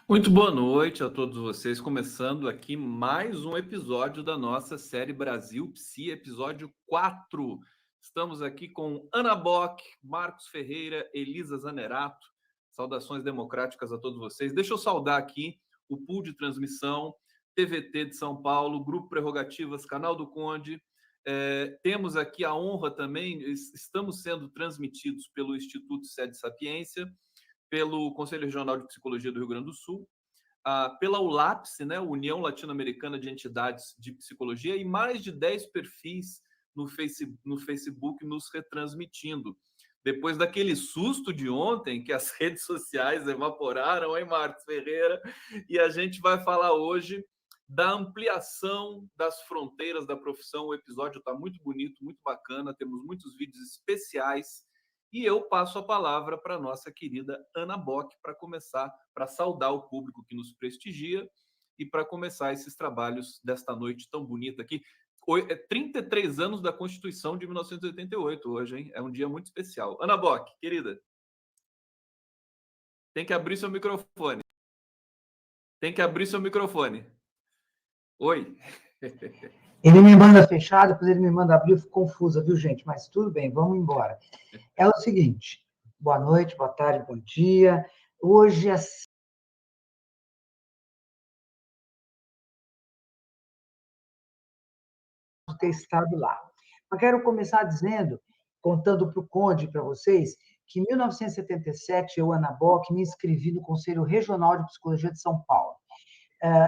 Muito boa noite a todos vocês, começando aqui mais um episódio da nossa série Brasil Psi, episódio 4. Estamos aqui com Ana Bock, Marcos Ferreira, Elisa Zanerato. Saudações democráticas a todos vocês. Deixa eu saudar aqui o pool de transmissão, TVT de São Paulo, Grupo Prerrogativas, Canal do Conde. Temos aqui a honra também, estamos sendo transmitidos pelo Instituto Sede Sapiência, pelo Conselho Regional de Psicologia do Rio Grande do Sul, pela ULAPS, né, União Latino-Americana de Entidades de Psicologia, e mais de 10 perfis no Facebook nos retransmitindo. Depois daquele susto de ontem, que as redes sociais evaporaram, hein, Marcos Ferreira? E a gente vai falar hoje da ampliação das fronteiras da profissão. O episódio está muito bonito, muito bacana, temos muitos vídeos especiais. E eu passo a palavra para a nossa querida Ana Bock para começar, para saudar o público que nos prestigia e para começar esses trabalhos desta noite tão bonita aqui. 33 anos da Constituição de 1988 hoje, hein? É um dia muito especial. Ana Bock, querida, tem que abrir seu microfone. Tem que abrir seu microfone. Oi. Ele me manda fechado, depois ele me manda abrir, eu fico confusa, viu, gente? Mas tudo bem, vamos embora. É o seguinte, boa noite, boa tarde, bom dia. Hoje é ter estado lá. Mas quero começar dizendo, contando para o Conde, para vocês, que em 1977, eu, Ana Bock, me inscrevi no Conselho Regional de Psicologia de São Paulo.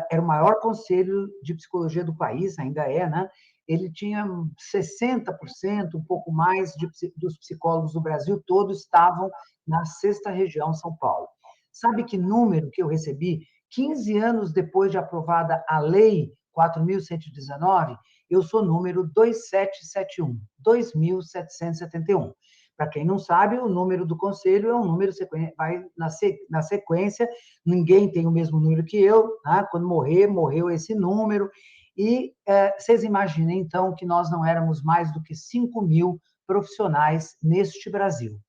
Era o maior conselho de psicologia do país, ainda é, né? Ele tinha 60%, um pouco mais, dos psicólogos do Brasil todo estavam na 6ª região, São Paulo. Sabe que número que eu recebi? 15 anos depois de aprovada a Lei 4.119, eu sou número 2771, 2.771. Para quem não sabe, o número do conselho é um número, vai na sequência, ninguém tem o mesmo número que eu, né? Quando morreu esse número, e vocês imaginem, então, que nós não éramos mais do que 5.000 profissionais neste Brasil.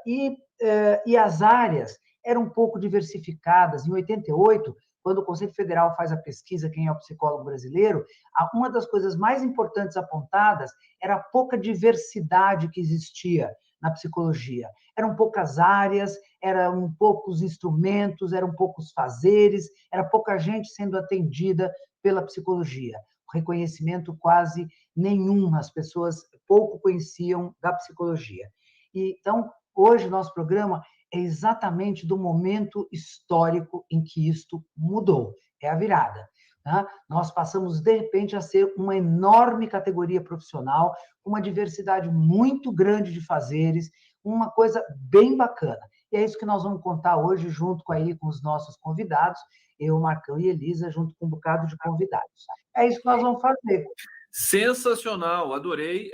E as áreas eram um pouco diversificadas. Em 88, quando o Conselho Federal faz a pesquisa Quem é o Psicólogo Brasileiro, uma das coisas mais importantes apontadas era a pouca diversidade que existia na psicologia. Eram poucas áreas, eram poucos instrumentos, eram poucos fazeres, era pouca gente sendo atendida pela psicologia. O reconhecimento quase nenhum, as pessoas pouco conheciam da psicologia. Então, hoje, nosso programa é exatamente do momento histórico em que isto mudou. É a virada. Né? Nós passamos, de repente, a ser uma enorme categoria profissional, uma diversidade muito grande de fazeres, uma coisa bem bacana. E é isso que nós vamos contar hoje, junto com os nossos convidados, eu, Marcão e Elisa, junto com um bocado de convidados. É isso que nós vamos fazer. Sensacional, adorei.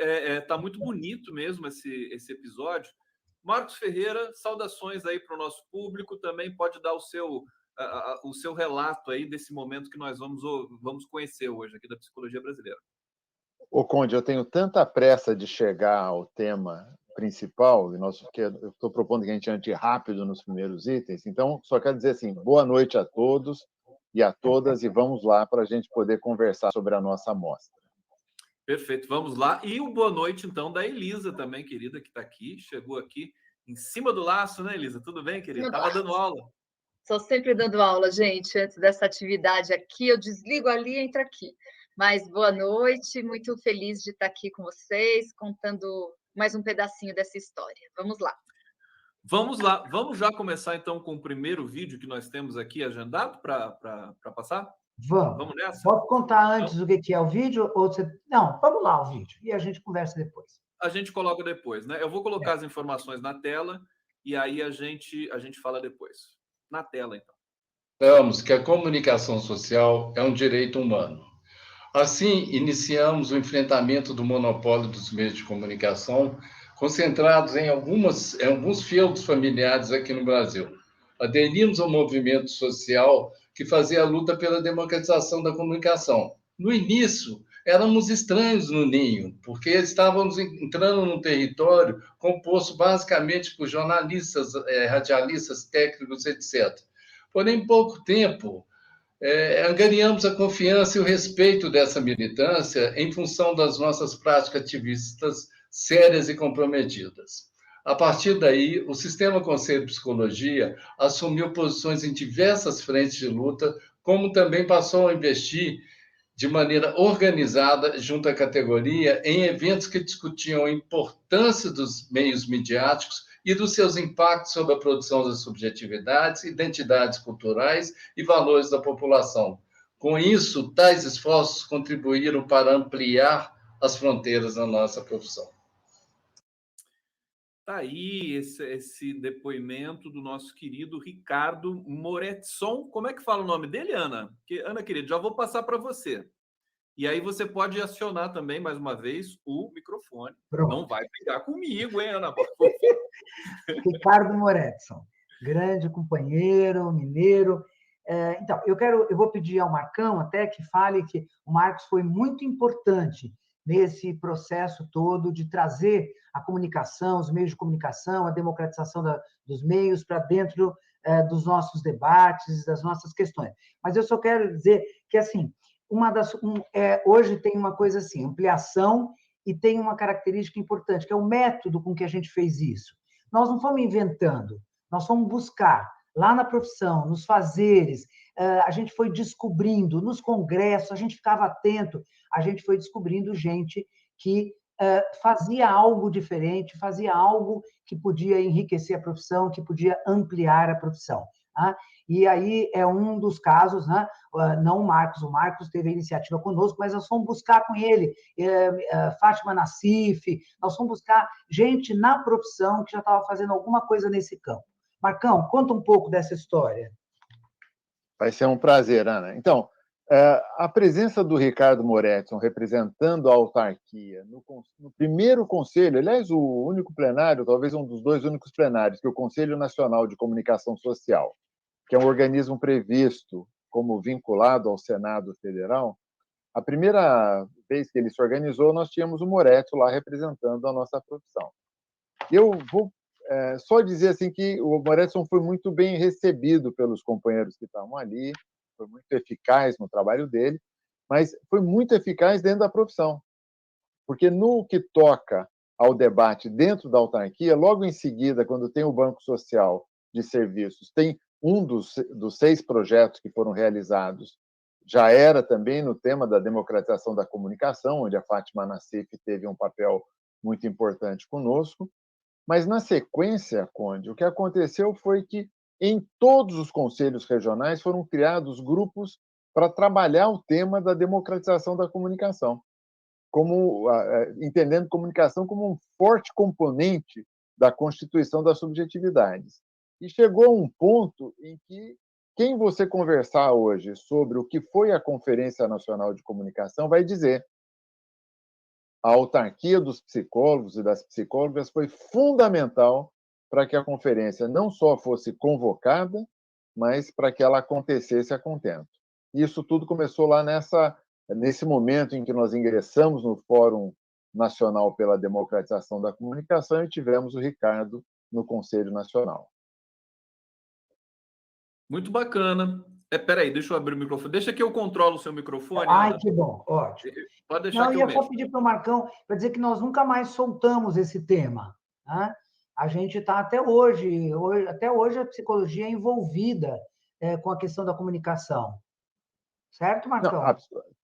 Tá muito bonito mesmo esse episódio. Marcos Ferreira, saudações aí para o nosso público. Também pode dar o seu relato aí desse momento que nós vamos conhecer hoje aqui da psicologia brasileira. Ô, Conde, eu tenho tanta pressa de chegar ao tema principal, eu estou propondo que a gente ande rápido nos primeiros itens, então só quero dizer assim, boa noite a todos e a todas, e vamos lá para a gente poder conversar sobre a nossa amostra. Perfeito, vamos lá. E o boa noite, então, da Elisa também, querida, que está aqui, chegou aqui em cima do laço, né, Elisa? Tudo bem, querida? Estava dando aula. Estou sempre dando aula, gente, antes dessa atividade aqui, eu desligo ali e entro aqui. Mas boa noite, muito feliz de estar aqui com vocês, contando mais um pedacinho dessa história. Vamos lá. Vamos lá, vamos já começar então com o primeiro vídeo que nós temos aqui agendado para passar? Vamos nessa? Pode contar antes o que é o vídeo? Não, vamos lá o vídeo, e a gente conversa depois. A gente coloca depois, né? Eu vou colocar as informações na tela e aí a gente fala depois. Na tela, então. Lembramos que a comunicação social é um direito humano. Assim, iniciamos o enfrentamento do monopólio dos meios de comunicação, concentrados em alguns feudos familiares aqui no Brasil. Aderimos ao movimento social que fazia a luta pela democratização da comunicação. No início, éramos estranhos no ninho, porque estávamos entrando num território composto basicamente por jornalistas, radialistas, técnicos, etc. Porém, em pouco tempo, angariamos a confiança e o respeito dessa militância em função das nossas práticas ativistas sérias e comprometidas. A partir daí, o Sistema Conselho de Psicologia assumiu posições em diversas frentes de luta, como também passou a investir de maneira organizada junto à categoria em eventos que discutiam a importância dos meios midiáticos e dos seus impactos sobre a produção das subjetividades, identidades culturais e valores da população. Com isso, tais esforços contribuíram para ampliar as fronteiras da nossa profissão. Tá aí esse depoimento do nosso querido Ricardo Moretson. Como é que fala o nome dele, Ana? Porque, Ana, querida, já vou passar para você. E aí você pode acionar também, mais uma vez, o microfone. Pronto. Não vai brigar comigo, hein, Ana? Ricardo Moretson, grande companheiro, mineiro. Então, eu vou pedir ao Marcão até que fale que o Marcos foi muito importante nesse processo todo de trazer a comunicação, os meios de comunicação, a democratização dos meios para dentro dos nossos debates, das nossas questões. Mas eu só quero dizer que, assim, hoje tem uma coisa assim, ampliação, e tem uma característica importante, que é o método com que a gente fez isso. Nós não fomos inventando, nós fomos buscar lá na profissão, nos fazeres, a gente foi descobrindo, nos congressos, a gente ficava atento, a gente foi descobrindo gente que fazia algo diferente, fazia algo que podia enriquecer a profissão, que podia ampliar a profissão. Tá? E aí é um dos casos, né? Não o Marcos teve a iniciativa conosco, mas nós fomos buscar com ele Fátima Nassif, nós fomos buscar gente na profissão que já estava fazendo alguma coisa nesse campo. Marcão, conta um pouco dessa história. Vai ser um prazer, Ana. Então, a presença do Ricardo Moretson representando a autarquia no primeiro conselho, aliás, o único plenário, talvez um dos dois únicos plenários, que é o Conselho Nacional de Comunicação Social, que é um organismo previsto como vinculado ao Senado Federal, a primeira vez que ele se organizou, nós tínhamos o Moretson lá representando a nossa profissão. Eu vou só dizer assim que o Moretson foi muito bem recebido pelos companheiros que estavam ali, foi muito eficaz no trabalho dele, mas foi muito eficaz dentro da profissão, porque no que toca ao debate dentro da autarquia, logo em seguida, quando tem o Banco Social de Serviços, tem um dos 6 projetos que foram realizados, já era também no tema da democratização da comunicação, onde a Fátima Nassif teve um papel muito importante conosco. Mas, na sequência, Conde, o que aconteceu foi que, em todos os conselhos regionais, foram criados grupos para trabalhar o tema da democratização da comunicação, entendendo comunicação como um forte componente da constituição das subjetividades. E chegou a um ponto em que quem você conversar hoje sobre o que foi a Conferência Nacional de Comunicação vai dizer: a autarquia dos psicólogos e das psicólogas foi fundamental para que a conferência não só fosse convocada, mas para que ela acontecesse a contento. Isso tudo começou lá nesse momento em que nós ingressamos no Fórum Nacional pela Democratização da Comunicação e tivemos o Ricardo no Conselho Nacional. Muito bacana. Peraí, deixa eu abrir o microfone. Deixa que eu controlo o seu microfone. Ai, Ana. Que bom, ótimo. Pode deixar que eu ia mexo. só pedir para o Marcão para dizer que nós nunca mais soltamos esse tema. Né? A gente está até hoje a psicologia é envolvida com a questão da comunicação. Certo, Marcão? Não,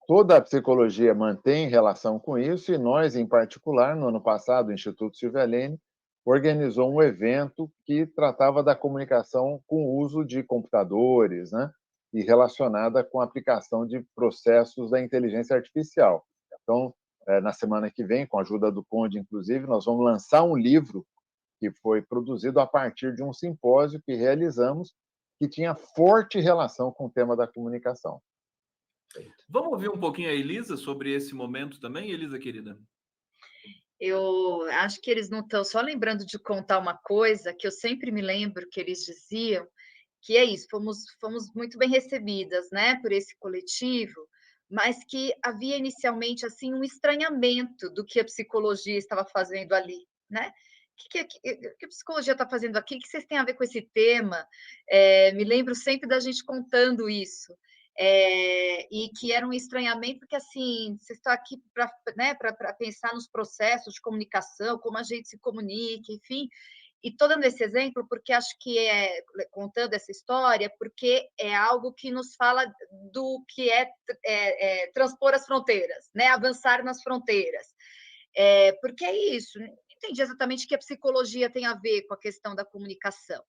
toda a psicologia mantém relação com isso, e nós, em particular, no ano passado, o Instituto Silvia Lene organizou um evento que tratava da comunicação com o uso de computadores, né? E relacionada com a aplicação de processos da inteligência artificial. Então, na semana que vem, com a ajuda do Conde, inclusive, nós vamos lançar um livro que foi produzido a partir de um simpósio que realizamos, que tinha forte relação com o tema da comunicação. Vamos ouvir um pouquinho a Elisa sobre esse momento também, Elisa, querida? Eu acho que eles não estão só lembrando de contar uma coisa que eu sempre me lembro que eles diziam, que é isso, fomos muito bem recebidas, né, por esse coletivo, mas que havia inicialmente assim um estranhamento do que a psicologia estava fazendo ali, né? que a psicologia está fazendo aqui? O que vocês têm a ver com esse tema? Me lembro sempre da gente contando isso. E que era um estranhamento, porque assim, vocês estão aqui para, né, para pensar nos processos de comunicação, como a gente se comunica, enfim. E estou dando esse exemplo porque acho que contando essa história, porque é algo que nos fala do que transpor as fronteiras, né? Avançar nas fronteiras. Porque é isso, não entendi exatamente o que a psicologia tem a ver com a questão da comunicação.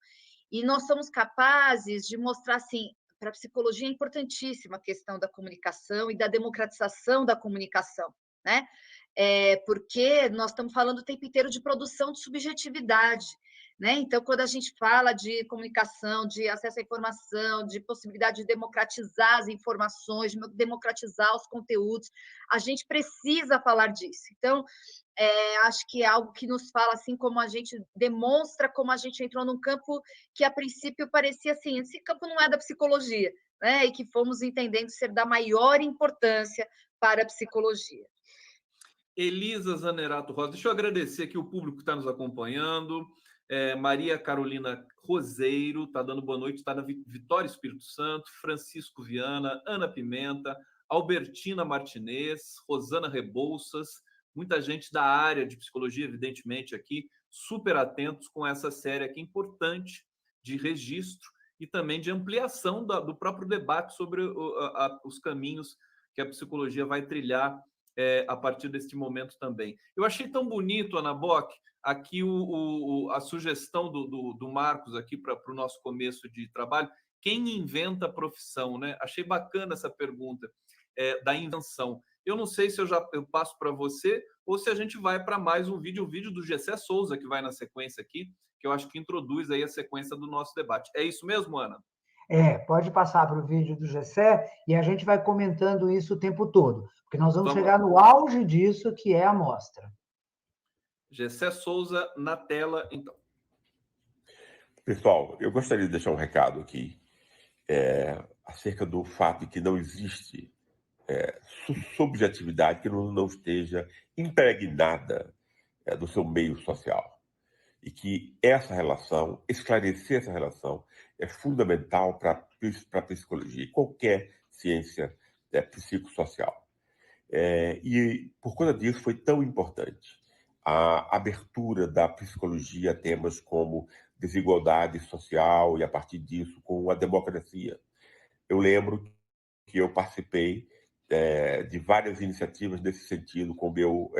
E nós somos capazes de mostrar, assim, para a psicologia é importantíssima a questão da comunicação e da democratização da comunicação, né? Porque nós estamos falando o tempo inteiro de produção de subjetividade, né? Então, quando a gente fala de comunicação, de acesso à informação, de possibilidade de democratizar as informações, de democratizar os conteúdos, a gente precisa falar disso. Então, acho que é algo que nos fala, assim, como a gente demonstra como a gente entrou num campo que, a princípio, parecia assim, esse campo não é da psicologia, né? E que fomos entendendo ser da maior importância para a psicologia. Elisa Zanerato Rosa, deixa eu agradecer aqui o público que está nos acompanhando. Maria Carolina Roseiro está dando boa noite, está na Vitória Espírito Santo, Francisco Viana, Ana Pimenta, Albertina Martinez, Rosana Rebouças, muita gente da área de psicologia, evidentemente, aqui, super atentos com essa série aqui importante de registro e também de ampliação do próprio debate sobre os caminhos que a psicologia vai trilhar a partir deste momento também. Eu achei tão bonito, Ana Bock, aqui a sugestão do Marcos aqui para o nosso começo de trabalho. Quem inventa a profissão, né? Achei bacana essa pergunta da invenção. Eu não sei se eu passo para você ou se a gente vai para mais um vídeo, o vídeo do Gessé Souza, que vai na sequência aqui, que eu acho que introduz aí a sequência do nosso debate. É isso mesmo, Ana? Pode passar para o vídeo do Gessé e a gente vai comentando isso o tempo todo, porque nós vamos chegar no auge disso, que é a mostra. Gessé Souza na tela, então. Pessoal, eu gostaria de deixar um recado aqui acerca do fato de que não existe subjetividade que não esteja impregnada do seu meio social. E que essa relação, esclarecer essa relação, é fundamental para a psicologia e qualquer ciência psicossocial. E por conta disso foi tão importante a abertura da psicologia a temas como desigualdade social e, a partir disso, com a democracia. Eu lembro que eu participei de várias iniciativas nesse sentido com o meu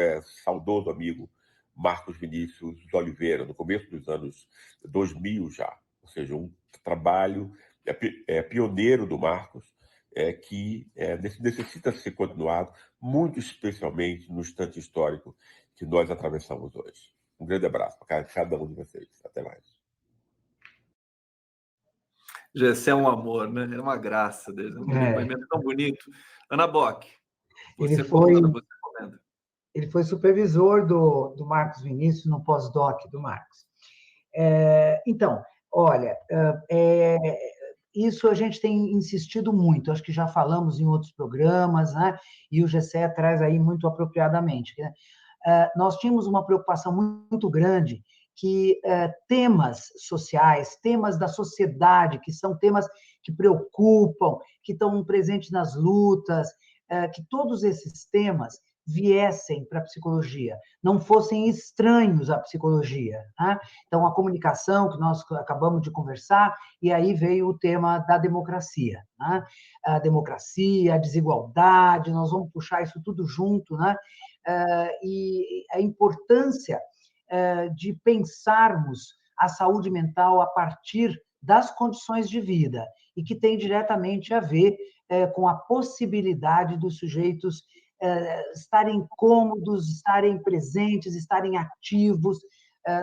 saudoso amigo Marcos Vinícius Oliveira, no começo dos anos 2000 já. Ou seja, um trabalho pioneiro do Marcos, que necessita ser continuado, muito especialmente no instante histórico que nós atravessamos hoje. Um grande abraço para cada um de vocês. Até mais. Gessé é um amor, né? É uma graça dele, um depoimento tão bonito. Ana Bock, você comenta. Ele foi supervisor do Marcos Vinícius no pós-doc do Marcos. Então, olha, isso a gente tem insistido muito, acho que já falamos em outros programas, né? E o Gessé traz aí muito apropriadamente. Né? Nós tínhamos uma preocupação muito grande que temas sociais, temas da sociedade, que são temas que preocupam, que estão presentes nas lutas, que todos esses temas viessem para a psicologia, não fossem estranhos à psicologia. Né? Então, a comunicação, que nós acabamos de conversar, e aí veio o tema da democracia. Né? A democracia, a desigualdade, nós vamos puxar isso tudo junto, né? E a importância de pensarmos a saúde mental a partir das condições de vida, e que tem diretamente a ver com a possibilidade dos sujeitos estarem cômodos, estarem presentes, estarem ativos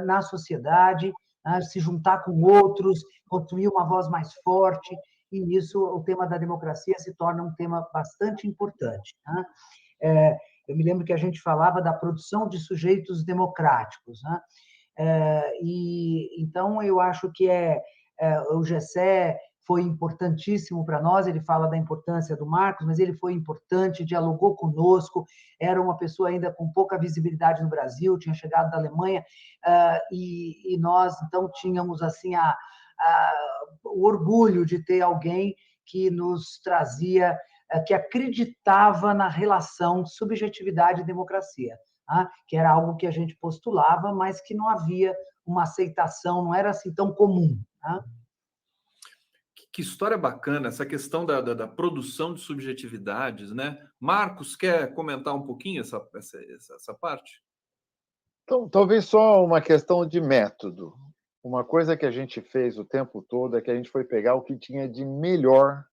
na sociedade, se juntar com outros, construir uma voz mais forte, e nisso o tema da democracia se torna um tema bastante importante. Eu me lembro que a gente falava da produção de sujeitos democráticos. E então eu acho que o Gessé foi importantíssimo para nós. Ele fala da importância do Marcos, mas ele foi importante, dialogou conosco, era uma pessoa ainda com pouca visibilidade no Brasil, tinha chegado da Alemanha, e nós, então, tínhamos assim o orgulho de ter alguém que nos trazia, que acreditava na relação subjetividade e democracia, que era algo que a gente postulava, mas que não havia uma aceitação, não era assim tão comum. Que história bacana, essa questão da produção de subjetividades, né? Marcos, quer comentar um pouquinho essa parte? Então, talvez só uma questão de método. Uma coisa que a gente fez o tempo todo é que a gente foi pegar o que tinha de melhor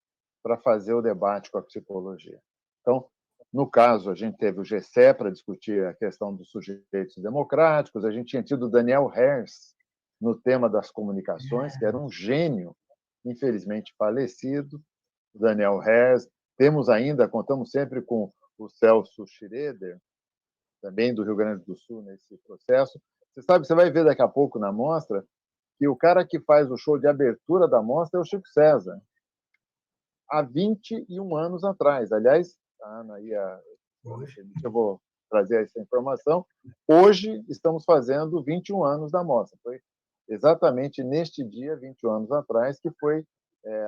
para fazer o debate com a psicologia. Então, no caso, a gente teve o GCE para discutir a questão dos sujeitos democráticos, a gente tinha tido o Daniel Herz no tema das comunicações, que era um gênio, infelizmente falecido, o Daniel Herz. Temos ainda, contamos sempre com o Celso Schroeder, também do Rio Grande do Sul, nesse processo. Você sabe, você vai ver daqui a pouco na mostra que o cara que faz o show de abertura da mostra é o Chico César, há 21 anos atrás. Aliás, a Ana eu vou trazer essa informação. Hoje estamos fazendo 21 anos da mostra. Foi exatamente neste dia, 21 anos atrás, que foi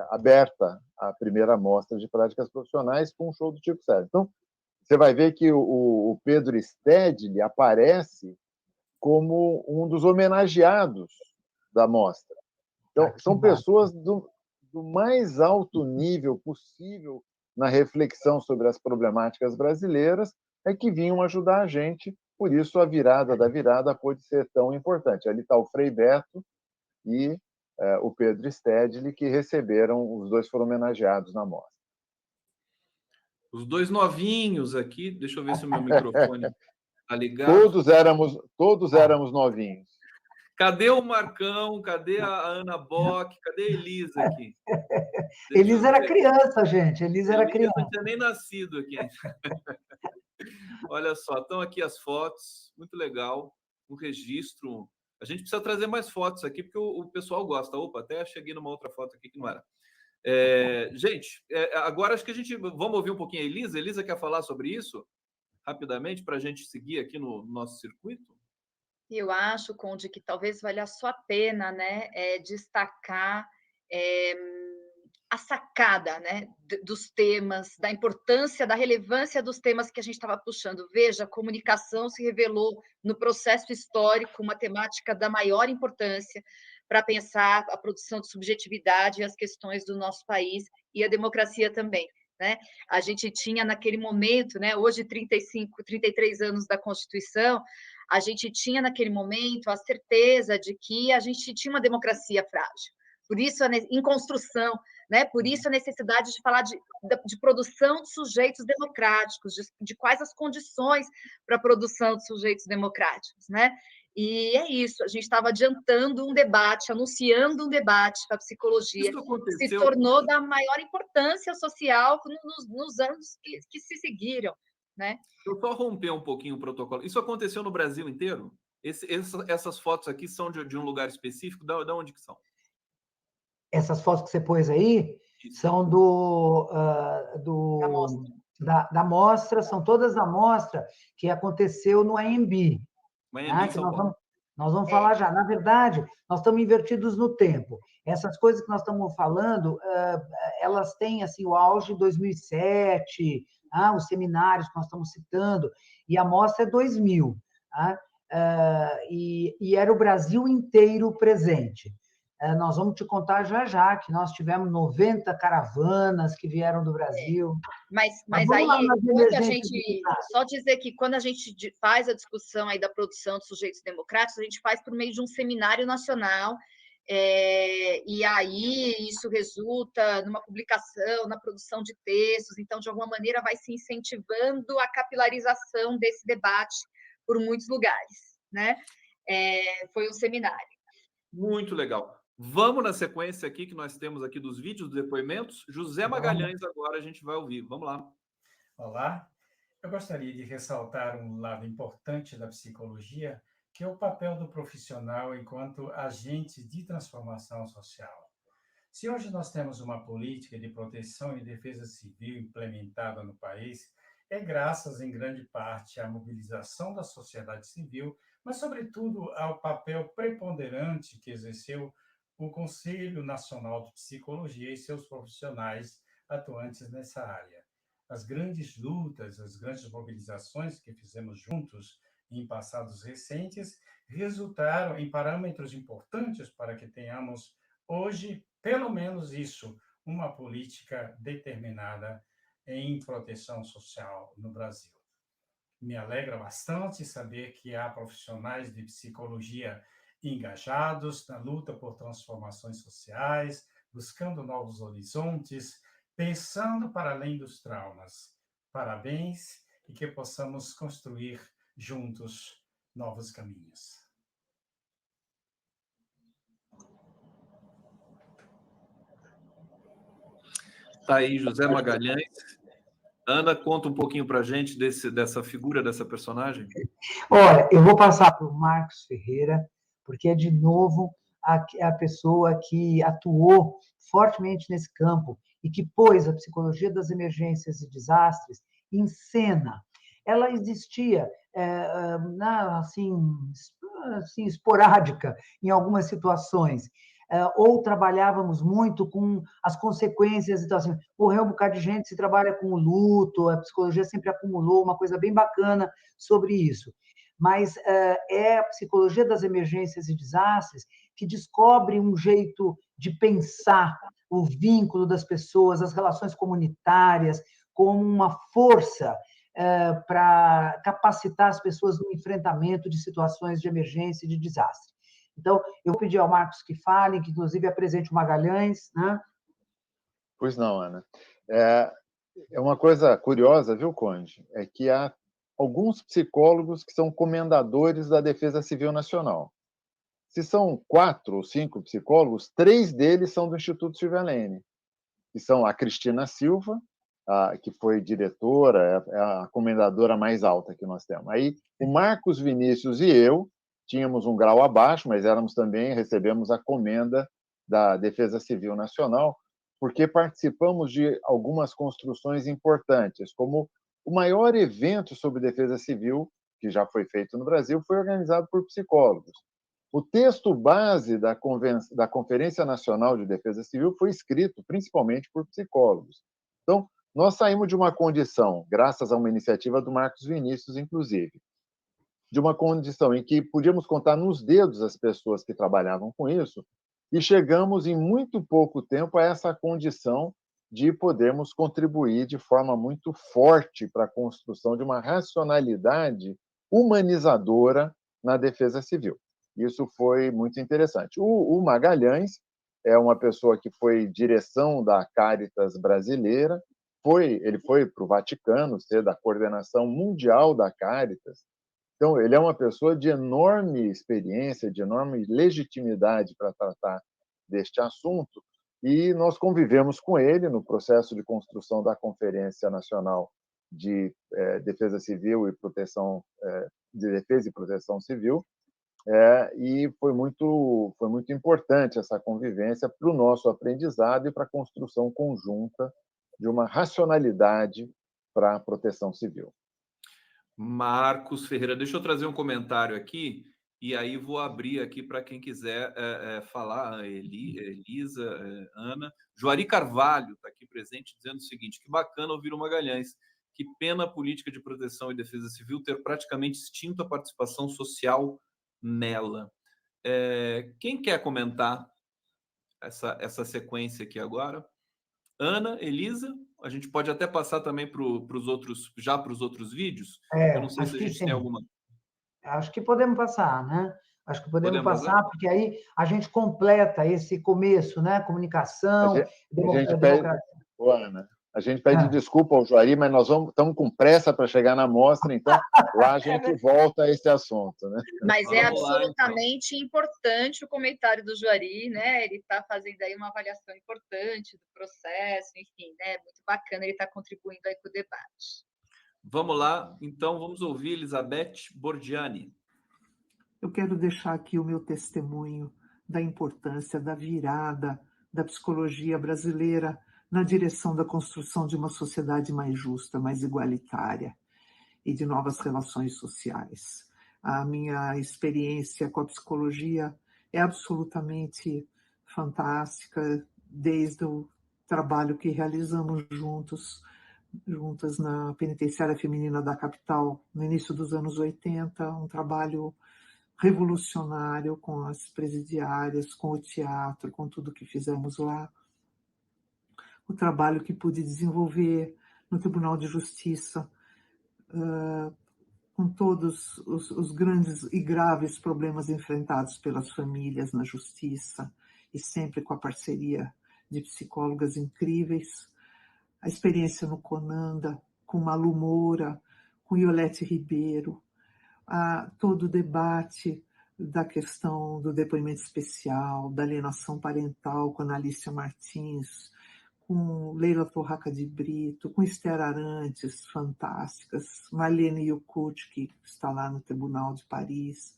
aberta a primeira mostra de práticas profissionais com o show do Chico César. Então, você vai ver que o Pedro Stedley aparece como um dos homenageados da mostra. Então, são pessoas do mais alto nível possível na reflexão sobre as problemáticas brasileiras que vinham ajudar a gente. Por isso, a virada da virada pôde ser tão importante. Ali está o Frei Beto e o Pedro Stedley, que receberam, os dois foram homenageados na mostra. Os dois novinhos aqui, deixa eu ver se o meu microfone está ligado. Todos éramos novinhos. Cadê o Marcão? Cadê a Ana Bock? Cadê a Elisa aqui? Elisa era criança, gente. Elisa era criança. Não tinha nem nascido aqui. Olha só, estão aqui as fotos, muito legal, um registro. A gente precisa trazer mais fotos aqui, porque o pessoal gosta. Opa, até cheguei numa outra foto aqui que não era. Gente, agora acho que a gente... Vamos ouvir um pouquinho a Elisa. Elisa quer falar sobre isso? Rapidamente, para a gente seguir aqui no nosso circuito? Eu acho, Conde, que talvez valha só a pena, né, destacar a sacada, né, dos temas, da importância, da relevância dos temas que a gente estava puxando. Veja, a comunicação se revelou no processo histórico uma temática da maior importância para pensar a produção de subjetividade e as questões do nosso país e a democracia também. Né? A gente tinha naquele momento, né, hoje 33 anos da Constituição, a gente tinha naquele momento a certeza de que a gente tinha uma democracia frágil. Por isso, em construção, né? Por isso a necessidade de falar de produção de sujeitos democráticos, de quais as condições para a produção de sujeitos democráticos. Né? E é isso, a gente estava adiantando um debate, anunciando um debate para a psicologia, que se tornou da maior importância social nos anos que se seguiram. Né? Eu só romper um pouquinho o protocolo. Isso aconteceu no Brasil inteiro? Essas fotos aqui são de um lugar específico? De onde que são? Essas fotos que você pôs aí são da mostra, são todas da mostra que aconteceu no AMB. Que nós vamos falar já. Na verdade, nós estamos invertidos no tempo. Essas coisas que nós estamos falando, elas têm assim, o auge de 2007, os seminários que nós estamos citando, e a mostra é 2000. E era o Brasil inteiro presente. Nós vamos te contar já que nós tivemos 90 caravanas que vieram do Brasil. Mas aí, quando a gente... Só dizer que quando a gente faz a discussão aí da produção de sujeitos democráticos, a gente faz por meio de um seminário nacional, e aí isso resulta numa publicação, na produção de textos, então, de alguma maneira, vai se incentivando a capilarização desse debate por muitos lugares. Né? Foi um seminário. Muito legal. Vamos na sequência aqui que nós temos aqui dos vídeos, dos depoimentos. José Magalhães agora a gente vai ouvir. Vamos lá. Olá. Eu gostaria de ressaltar um lado importante da psicologia, que é o papel do profissional enquanto agente de transformação social. Se hoje nós temos uma política de proteção e defesa civil implementada no país, é graças, em grande parte, à mobilização da sociedade civil, mas, sobretudo, ao papel preponderante que exerceu o Conselho Nacional de Psicologia e seus profissionais atuantes nessa área. As grandes lutas, as grandes mobilizações que fizemos juntos em passados recentes resultaram em parâmetros importantes para que tenhamos hoje, pelo menos isso, uma política determinada em proteção social no Brasil. Me alegra bastante saber que há profissionais de psicologia engajados na luta por transformações sociais, buscando novos horizontes, pensando para além dos traumas. Parabéns e que possamos construir juntos novos caminhos. Tá aí José Magalhães. Ana, conta um pouquinho para a gente dessa figura, dessa personagem. Olha, eu vou passar para o Marcos Ferreira, porque é, de novo, a pessoa que atuou fortemente nesse campo e que pôs a psicologia das emergências e desastres em cena. Ela existia assim, esporádica em algumas situações, ou trabalhávamos muito com as consequências, então, assim, morreu um bocado de gente, se trabalha com o luto, a psicologia sempre acumulou uma coisa bem bacana sobre isso. Mas é a psicologia das emergências e desastres que descobre um jeito de pensar o vínculo das pessoas, as relações comunitárias, como uma força para capacitar as pessoas no enfrentamento de situações de emergência e de desastre. Então, eu vou pedir ao Marcos que fale, que inclusive apresente o Magalhães, né? Pois não, Ana. É uma coisa curiosa, viu, Conde? É que há alguns psicólogos que são comendadores da Defesa Civil Nacional. Se são 4 ou 5 psicólogos, 3 deles são do Instituto Silvia Lene, que são a Cristina Silva, que foi diretora, é a comendadora mais alta que nós temos. Aí, o Marcos Vinícius e eu tínhamos um grau abaixo, mas recebemos a comenda da Defesa Civil Nacional, porque participamos de algumas construções importantes, como o maior evento sobre defesa civil que já foi feito no Brasil foi organizado por psicólogos. O texto base da Conferência Nacional de Defesa Civil foi escrito principalmente por psicólogos. Então, nós saímos de uma condição, graças a uma iniciativa do Marcos Vinícius, inclusive, de uma condição em que podíamos contar nos dedos as pessoas que trabalhavam com isso, e chegamos em muito pouco tempo a essa condição de podermos contribuir de forma muito forte para a construção de uma racionalidade humanizadora na defesa civil. Isso foi muito interessante. O Magalhães é uma pessoa que foi direção da Caritas brasileira, ele foi para o Vaticano ser da coordenação mundial da Caritas. Então, ele é uma pessoa de enorme experiência, de enorme legitimidade para tratar deste assunto, e nós convivemos com ele no processo de construção da Conferência Nacional de Defesa Civil e Proteção de Defesa e Proteção Civil, e foi muito importante essa convivência para o nosso aprendizado e para a construção conjunta de uma racionalidade para a proteção civil. Marcos Ferreira, deixa eu trazer um comentário aqui, e aí vou abrir aqui para quem quiser falar, Elisa, Ana. Juari Carvalho está aqui presente, dizendo o seguinte: que bacana ouvir o Magalhães, que pena a política de proteção e defesa civil ter praticamente extinto a participação social nela. Quem quer comentar essa sequência aqui agora? Ana, Elisa, a gente pode até passar também para os outros vídeos. Eu não sei se a gente tem alguma. Acho que podemos passar, né? Acho que podemos passar, porque aí a gente completa esse começo, né? Comunicação, democracia. Ana, a gente pede desculpa ao Juari, mas nós estamos com pressa para chegar na mostra, então lá a gente volta a esse assunto, né? Mas é absolutamente importante o comentário do Juari, né? Ele está fazendo aí uma avaliação importante do processo, enfim, né? Muito bacana, ele está contribuindo aí com o debate. Vamos lá, então vamos ouvir Elizabeth Borgiani. Eu quero deixar aqui o meu testemunho da importância da virada da psicologia brasileira na direção da construção de uma sociedade mais justa, mais igualitária e de novas relações sociais. A minha experiência com a psicologia é absolutamente fantástica, desde o trabalho que realizamos juntas na Penitenciária Feminina da capital, no início dos anos 80, um trabalho revolucionário com as presidiárias, com o teatro, com tudo que fizemos lá. O trabalho que pude desenvolver no Tribunal de Justiça, com todos os grandes e graves problemas enfrentados pelas famílias na justiça, e sempre com a parceria de psicólogas incríveis. A experiência no Conanda, com Malu Moura, com Iolete Ribeiro, todo o debate da questão do depoimento especial, da alienação parental com Analícia Martins, com Leila Torraca de Brito, com Esther Arantes, fantásticas, Marlene Yukut, que está lá no Tribunal de Paris.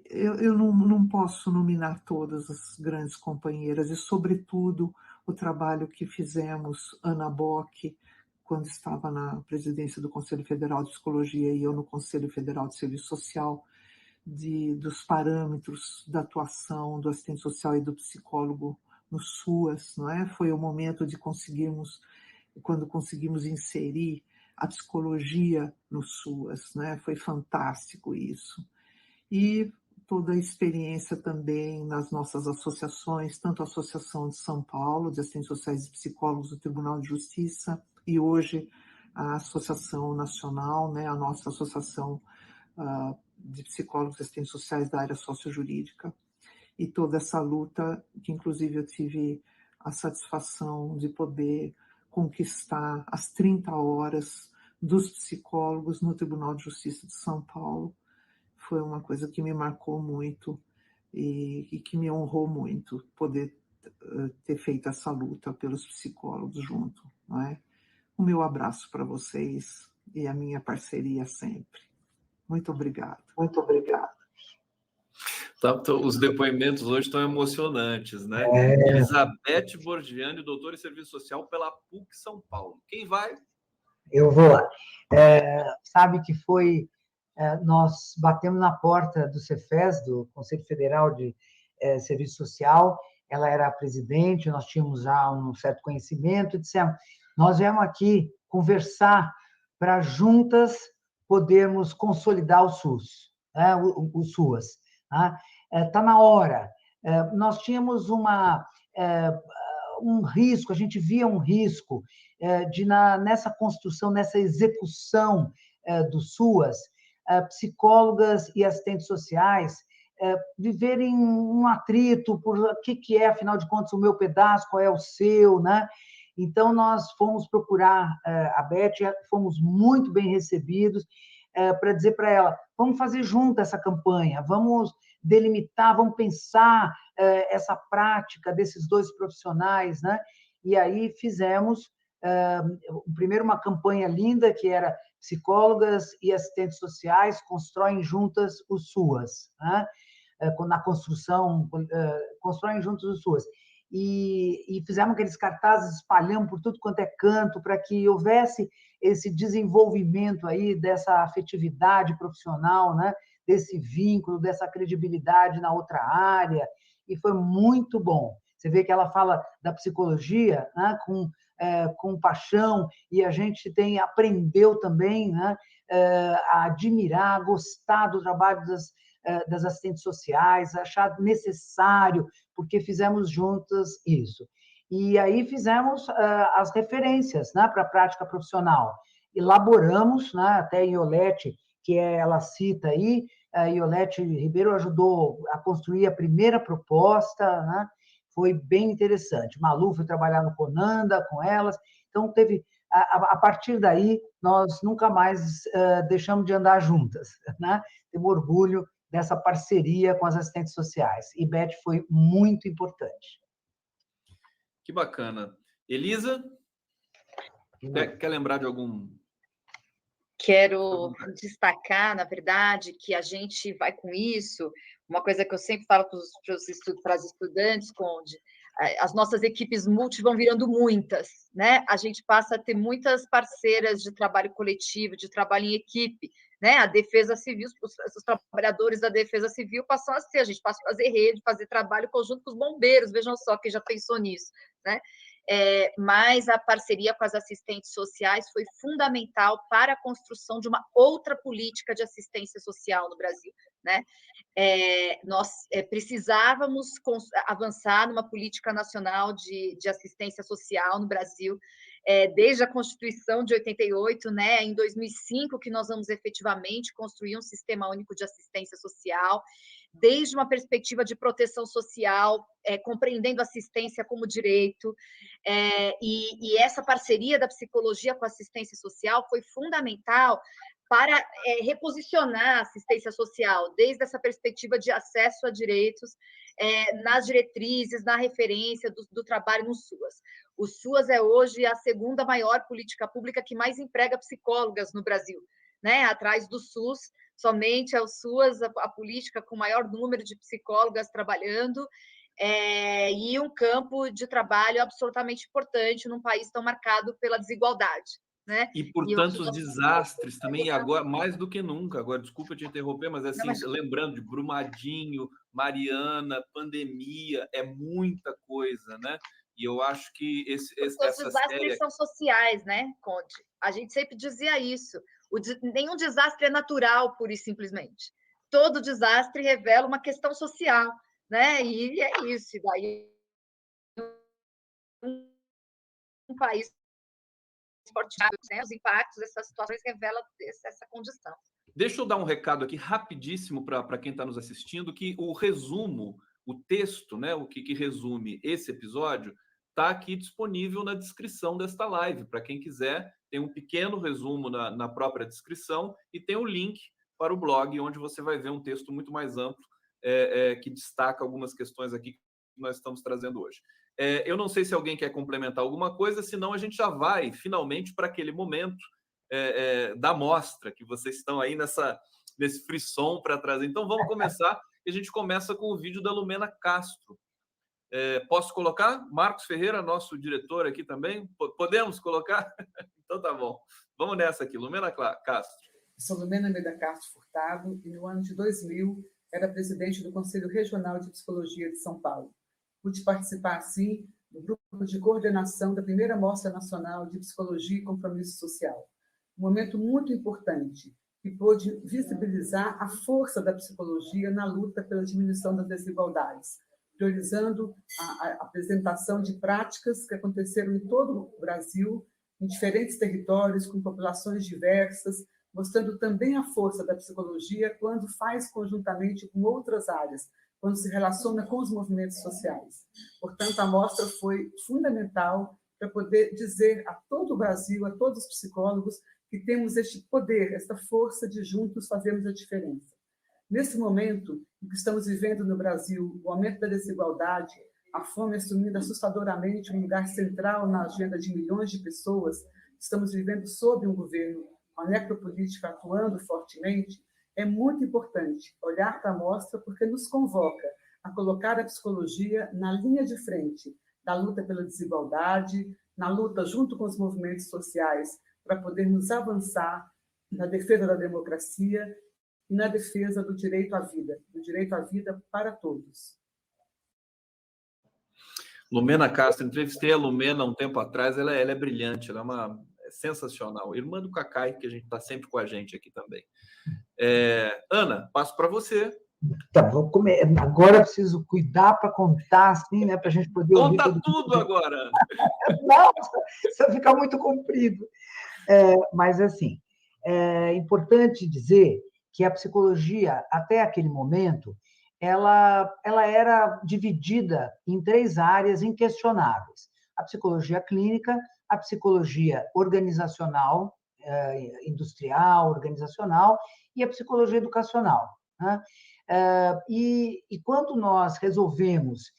Eu não posso nominar todas as grandes companheiras, e, sobretudo, o trabalho que fizemos, Ana Bock, quando estava na presidência do Conselho Federal de Psicologia e eu no Conselho Federal de Serviço Social, dos parâmetros da atuação do assistente social e do psicólogo no SUAS, não é? Foi o momento de quando conseguimos inserir a psicologia no SUAS, né? Foi fantástico isso. E toda a experiência também nas nossas associações, tanto a Associação de São Paulo, de Assistentes Sociais e Psicólogos do Tribunal de Justiça, e hoje a Associação Nacional, né, a nossa Associação de Psicólogos e Assistentes Sociais da área sociojurídica, e toda essa luta, que inclusive eu tive a satisfação de poder conquistar as 30 horas dos psicólogos no Tribunal de Justiça de São Paulo. Foi uma coisa que me marcou muito e que me honrou muito, poder ter feito essa luta pelos psicólogos junto, não é? O meu abraço para vocês e a minha parceria sempre. Muito obrigada. Muito obrigada. Os depoimentos hoje estão emocionantes, né? Elizabeth Borgiani, doutora em Serviço Social pela PUC São Paulo. Quem vai? Eu vou lá. Sabe que nós batemos na porta do Cefes, do Conselho Federal de Serviço Social, ela era a presidente, nós tínhamos já um certo conhecimento, e dissemos, nós viemos aqui conversar para juntas podermos consolidar o SUS, né? o SUAS. Está na hora. Nós tínhamos um risco, a gente via um risco nessa construção, nessa execução do SUAS, psicólogas e assistentes sociais viverem um atrito por o que é, afinal de contas, o meu pedaço, qual é o seu, né? Então, nós fomos procurar a Beth, fomos muito bem recebidos, para dizer para ela, vamos fazer junto essa campanha, vamos delimitar, vamos pensar essa prática desses dois profissionais, né? E aí fizemos, primeiro, uma campanha linda, que era psicólogas e assistentes sociais constroem juntas o SUAS, né? Na construção, constroem juntos o SUAS. E fizemos aqueles cartazes, espalhamos por tudo quanto é canto, para que houvesse esse desenvolvimento aí dessa afetividade profissional, né? Desse vínculo, dessa credibilidade na outra área, e foi muito bom. Você vê que ela fala da psicologia, né? Com paixão, e a gente aprendeu também, né? A admirar, a gostar do trabalho das assistentes sociais, achar necessário, porque fizemos juntas isso. E aí fizemos as referências, né, para a prática profissional. Elaboramos, né, até Iolete, que ela cita aí, a Iolete Ribeiro ajudou a construir a primeira proposta, né, foi bem interessante. Malu foi trabalhar no Conanda com elas, então a partir daí, nós nunca mais deixamos de andar juntas, né? Temos orgulho dessa parceria com as assistentes sociais. E Beth foi muito importante. Que bacana. Elisa, quer lembrar de algum? Quero destacar, na verdade, que a gente vai com isso, uma coisa que eu sempre falo para as estudantes, Conde, as nossas equipes multi vão virando muitas, né? A gente passa a ter muitas parceiras de trabalho coletivo, de trabalho em equipe, né? A Defesa Civil, os trabalhadores da Defesa Civil passam a ser, a gente passa a fazer rede, fazer trabalho conjunto com os bombeiros, vejam só, quem já pensou nisso, né? Mas a parceria com as assistentes sociais foi fundamental para a construção de uma outra política de assistência social no Brasil, né? Nós precisávamos avançar numa política nacional de assistência social no Brasil, desde a Constituição de 88, né, em 2005, que nós vamos efetivamente construir um sistema único de assistência social, desde uma perspectiva de proteção social, compreendendo assistência como direito, e essa parceria da psicologia com a assistência social foi fundamental para reposicionar a assistência social, desde essa perspectiva de acesso a direitos, nas diretrizes, na referência do trabalho no SUAS. O SUAS é hoje a segunda maior política pública que mais emprega psicólogas no Brasil, né? Atrás do SUS, somente é o SUAS a política com maior número de psicólogas trabalhando, e um campo de trabalho absolutamente importante num país tão marcado pela desigualdade. Né? E por tantos desastres também, agora, mais do que nunca. Agora, desculpa te interromper, mas assim, lembrando de Brumadinho, Mariana, pandemia, é muita coisa, né? E eu acho que os desastres são sociais, né, Conde? A gente sempre dizia isso. Nenhum desastre é natural, pura e simplesmente. Todo desastre revela uma questão social, né? E é isso. E daí um país né? Os impactos dessas situações revelam essa condição. Deixa eu dar um recado aqui rapidíssimo para quem está nos assistindo, que o resumo, o texto, né, o que resume esse episódio, está aqui disponível na descrição desta live. Para quem quiser, tem um pequeno resumo na própria descrição e tem o link para o blog, onde você vai ver um texto muito mais amplo, que destaca algumas questões aqui que nós estamos trazendo hoje. Eu não sei se alguém quer complementar alguma coisa, senão a gente já vai, finalmente, para aquele momento da mostra, que vocês estão aí nesse frisson para trazer. Então, vamos começar, e a gente começa com o vídeo da Lumena Castro. Posso colocar? Marcos Ferreira, nosso diretor aqui também. Podemos colocar? Então, tá bom. Vamos nessa aqui. Lumena Castro. Sou Lumena Almeida Castro Furtado, e no ano de 2000 era presidente do Conselho Regional de Psicologia de São Paulo. Pude participar, assim, do grupo de coordenação da primeira Mostra Nacional de Psicologia e Compromisso Social. Um momento muito importante, que pôde visibilizar a força da psicologia na luta pela diminuição das desigualdades, priorizando a apresentação de práticas que aconteceram em todo o Brasil, em diferentes territórios, com populações diversas, mostrando também a força da psicologia quando faz conjuntamente com outras áreas, quando se relaciona com os movimentos sociais. Portanto, a mostra foi fundamental para poder dizer a todo o Brasil, a todos os psicólogos, que temos este poder, esta força de juntos fazermos a diferença. Nesse momento em que estamos vivendo no Brasil, o aumento da desigualdade, a fome assumindo assustadoramente um lugar central na agenda de milhões de pessoas, estamos vivendo sob um governo com a necropolítica atuando fortemente, é muito importante olhar para a mostra porque nos convoca a colocar a psicologia na linha de frente da luta pela desigualdade, na luta junto com os movimentos sociais para podermos avançar na defesa da democracia e na defesa do direito à vida para todos. Lumena Castro, entrevistei a Lumena um tempo atrás, ela é brilhante, ela é sensacional, irmã do Cacai, que a gente está sempre com a gente aqui também. Ana, passo para você. Então, vou comer. Agora eu preciso cuidar para contar, assim, né, para a gente poder ouvir. Conta tudo agora! Não, isso fica muito comprido. Mas, assim, é importante dizer que a psicologia, até aquele momento, ela era dividida em 3 áreas inquestionáveis. A psicologia clínica, a psicologia organizacional, industrial, organizacional, e a psicologia educacional. Né? E quando nós resolvemos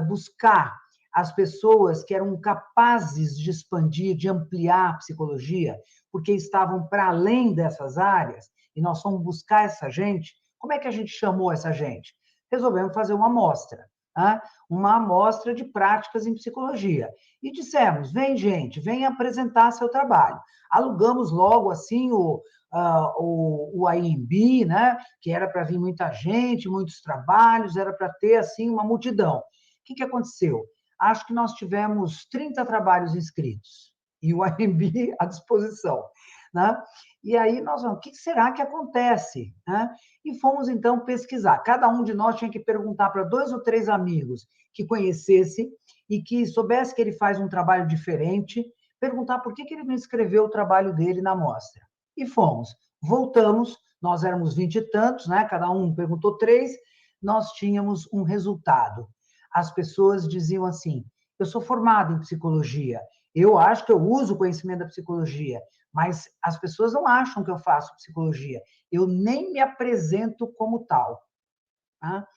buscar as pessoas que eram capazes de expandir, de ampliar a psicologia, porque estavam para além dessas áreas, e nós fomos buscar essa gente, como é que a gente chamou essa gente? Resolvemos fazer uma amostra. uma amostra de práticas em psicologia. E dissemos, vem gente, vem apresentar seu trabalho. Alugamos logo assim o AMB, né? Que era para vir muita gente, muitos trabalhos, era para ter assim uma multidão. O que aconteceu? Acho que nós tivemos 30 trabalhos inscritos e o AMB à disposição, né? E aí nós vamos, o que será que acontece? Né? E fomos, então, pesquisar. Cada um de nós tinha que perguntar para 2 ou 3 amigos que conhecesse e que soubesse que ele faz um trabalho diferente, perguntar por que ele não escreveu o trabalho dele na amostra. E fomos. Voltamos, nós éramos 20 e tantos, né? Cada um perguntou 3, nós tínhamos um resultado. As pessoas diziam assim, eu sou formado em psicologia, eu acho que eu uso o conhecimento da psicologia, mas as pessoas não acham que eu faço psicologia. Eu nem me apresento como tal. Tá?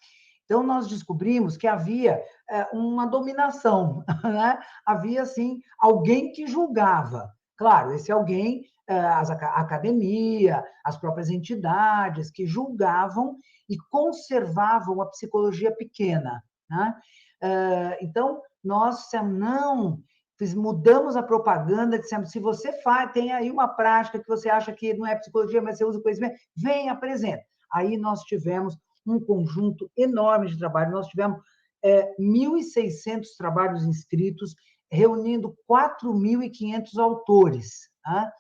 Então, nós descobrimos que havia uma dominação, né? Havia, assim, alguém que julgava. Claro, esse alguém, a academia, as próprias entidades que julgavam e conservavam a psicologia pequena. Né? Então, nós dissemos, não... Mudamos a propaganda, dissemos, se você tem aí uma prática que você acha que não é psicologia, mas você usa o conhecimento, vem, apresenta. Aí nós tivemos um conjunto enorme de trabalho, nós tivemos 1.600 trabalhos inscritos, reunindo 4.500 autores. Tá?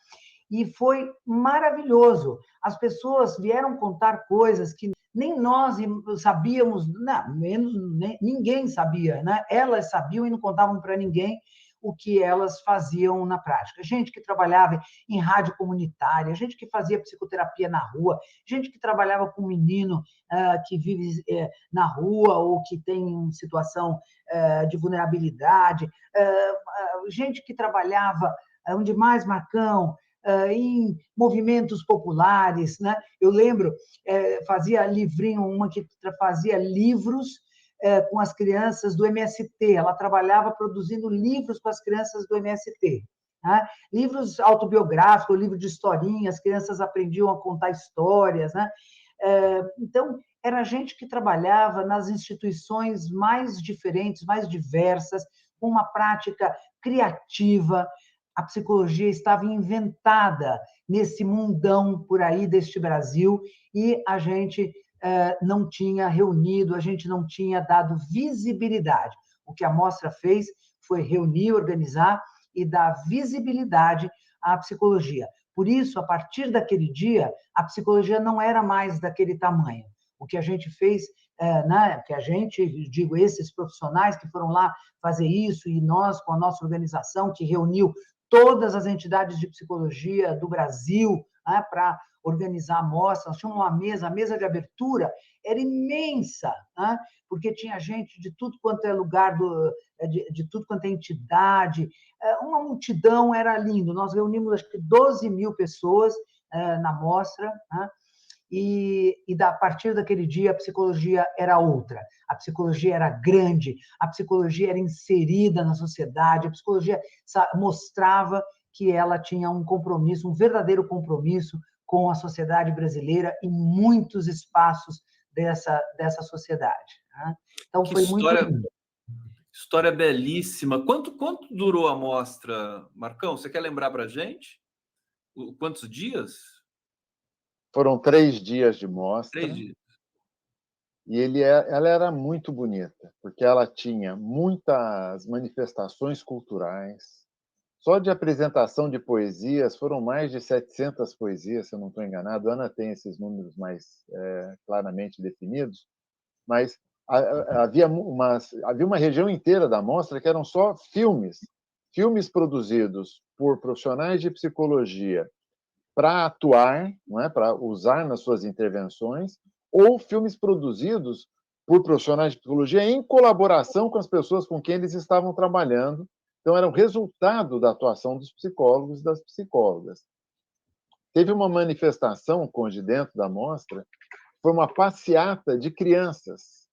E foi maravilhoso. As pessoas vieram contar coisas que nem nós sabíamos, não, menos ninguém sabia, né? Elas sabiam e não contavam para ninguém o que elas faziam na prática. Gente que trabalhava em rádio comunitária, gente que fazia psicoterapia na rua, gente que trabalhava com um menino que vive na rua ou que tem situação de vulnerabilidade, gente que trabalhava, onde mais, Marcão, em movimentos populares, né? Eu lembro, fazia livrinho, uma que fazia livros com as crianças do MST, ela trabalhava produzindo livros com as crianças do MST. Né? Livros autobiográficos, livro de historinhas, as crianças aprendiam a contar histórias. Né? Então, era gente que trabalhava nas instituições mais diferentes, mais diversas, com uma prática criativa. A psicologia estava inventada nesse mundão por aí deste Brasil e a gente não tinha reunido, a gente não tinha dado visibilidade. O que a mostra fez foi reunir, organizar e dar visibilidade à psicologia. Por isso, a partir daquele dia, a psicologia não era mais daquele tamanho. O que a gente fez, que a gente, digo, esses profissionais que foram lá fazer isso, e nós, com a nossa organização, que reuniu todas as entidades de psicologia do Brasil, para organizar a mostra, nós tínhamos uma mesa, a mesa de abertura era imensa, né? Porque tinha gente de tudo quanto é lugar, de tudo quanto é entidade, uma multidão, era lindo. Nós reunimos, acho que 12.000 pessoas na mostra, né? E a partir daquele dia a psicologia era outra, a psicologia era grande, a psicologia era inserida na sociedade, a psicologia mostrava que ela tinha um compromisso, um verdadeiro compromisso com a sociedade brasileira em muitos espaços dessa sociedade. Né? Então, foi muito lindo. História belíssima. Quanto durou a mostra, Marcão? Você quer lembrar para a gente? Quantos dias? Foram 3 dias de mostra. 3 dias. E ela era muito bonita, porque ela tinha muitas manifestações culturais. Só de apresentação de poesias, foram mais de 700 poesias, se eu não estou enganado. A Ana tem esses números mais claramente definidos, mas havia uma região inteira da mostra que eram só filmes produzidos por profissionais de psicologia para atuar, não é, para usar nas suas intervenções, ou filmes produzidos por profissionais de psicologia em colaboração com as pessoas com quem eles estavam trabalhando. Então, era o resultado da atuação dos psicólogos e das psicólogas. Teve uma manifestação, Conde, dentro da mostra, foi uma passeata de crianças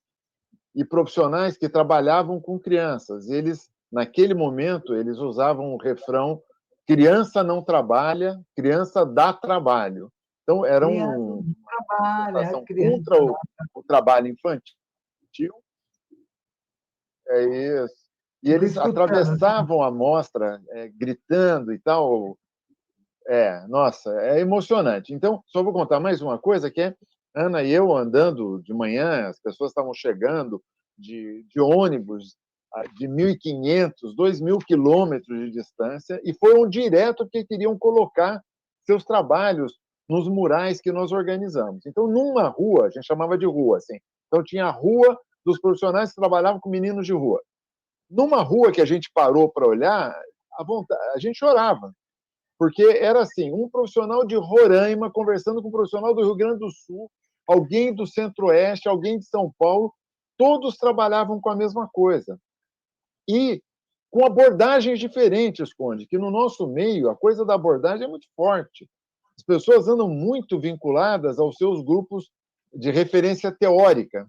e profissionais que trabalhavam com crianças. Eles, naquele momento, eles usavam o refrão: criança não trabalha, criança dá trabalho. Então, era uma manifestação contra o trabalho infantil É isso. E Fico eles escutando. atravessavam a mostra gritando e tal. Nossa, é emocionante. Então, só vou contar mais uma coisa, que é Ana e eu andando de manhã, as pessoas estavam chegando de ônibus de 1.500, 2.000 quilômetros de distância e foram direto porque queriam colocar seus trabalhos nos murais que nós organizamos. Então, numa rua, a gente chamava de rua, assim. Então, tinha a rua dos profissionais que trabalhavam com meninos de rua. Numa rua que a gente parou para olhar, a gente chorava, porque era assim, um profissional de Roraima conversando com um profissional do Rio Grande do Sul, alguém do Centro-Oeste, alguém de São Paulo, todos trabalhavam com a mesma coisa. E com abordagens diferentes, Conde, que no nosso meio a coisa da abordagem é muito forte. As pessoas andam muito vinculadas aos seus grupos de referência teórica.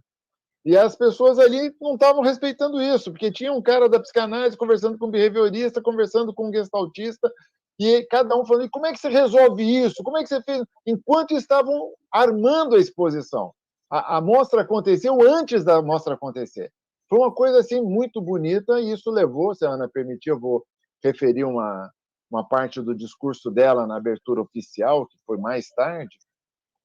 E as pessoas ali não estavam respeitando isso, porque tinha um cara da psicanálise conversando com um behaviorista, conversando com um gestaltista, e cada um falando, como é que você resolve isso? Como é que você fez? Enquanto estavam armando a exposição. A mostra aconteceu antes da mostra acontecer. Foi uma coisa assim muito bonita, e isso levou, se a Ana permitir, eu vou referir uma parte do discurso dela na abertura oficial, que foi mais tarde.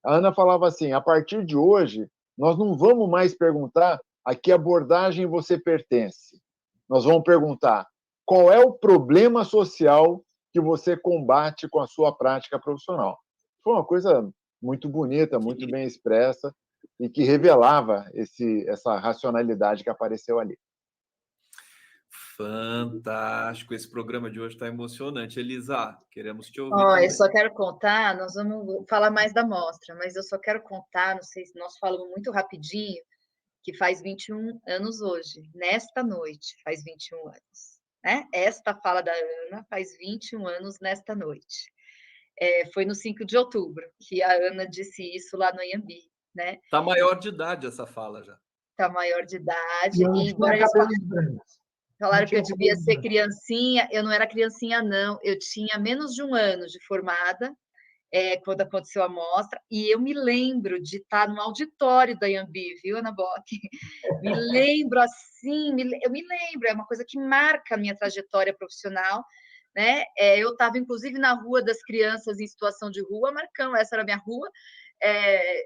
A Ana falava assim, a partir de hoje, nós não vamos mais perguntar a que abordagem você pertence. Nós vamos perguntar qual é o problema social que você combate com a sua prática profissional. Foi uma coisa muito bonita, muito bem expressa e que revelava essa racionalidade que apareceu ali. Fantástico, esse programa de hoje está emocionante. Elisa, queremos te ouvir Eu também. só quero contar, nós vamos falar mais da mostra, mas eu só quero contar, não sei se nós falamos muito rapidinho, que faz 21 anos hoje, nesta noite faz 21 anos. Né? Esta fala da Ana faz 21 anos nesta noite. Foi no 5 de outubro que a Ana disse isso lá no Iambi. Né? Está maior de idade essa fala já. Está maior de idade. E eu não tinha cabelos brancos. Falaram que eu devia ser criancinha, eu não era criancinha, não. Eu tinha menos de um ano de formada, quando aconteceu a mostra, e eu me lembro de estar no auditório da Iambi, viu, Ana Bock? Me lembro assim, eu me lembro, é uma coisa que marca a minha trajetória profissional, né? Eu estava, inclusive, na Rua das Crianças em Situação de Rua, Marcão, essa era a minha rua,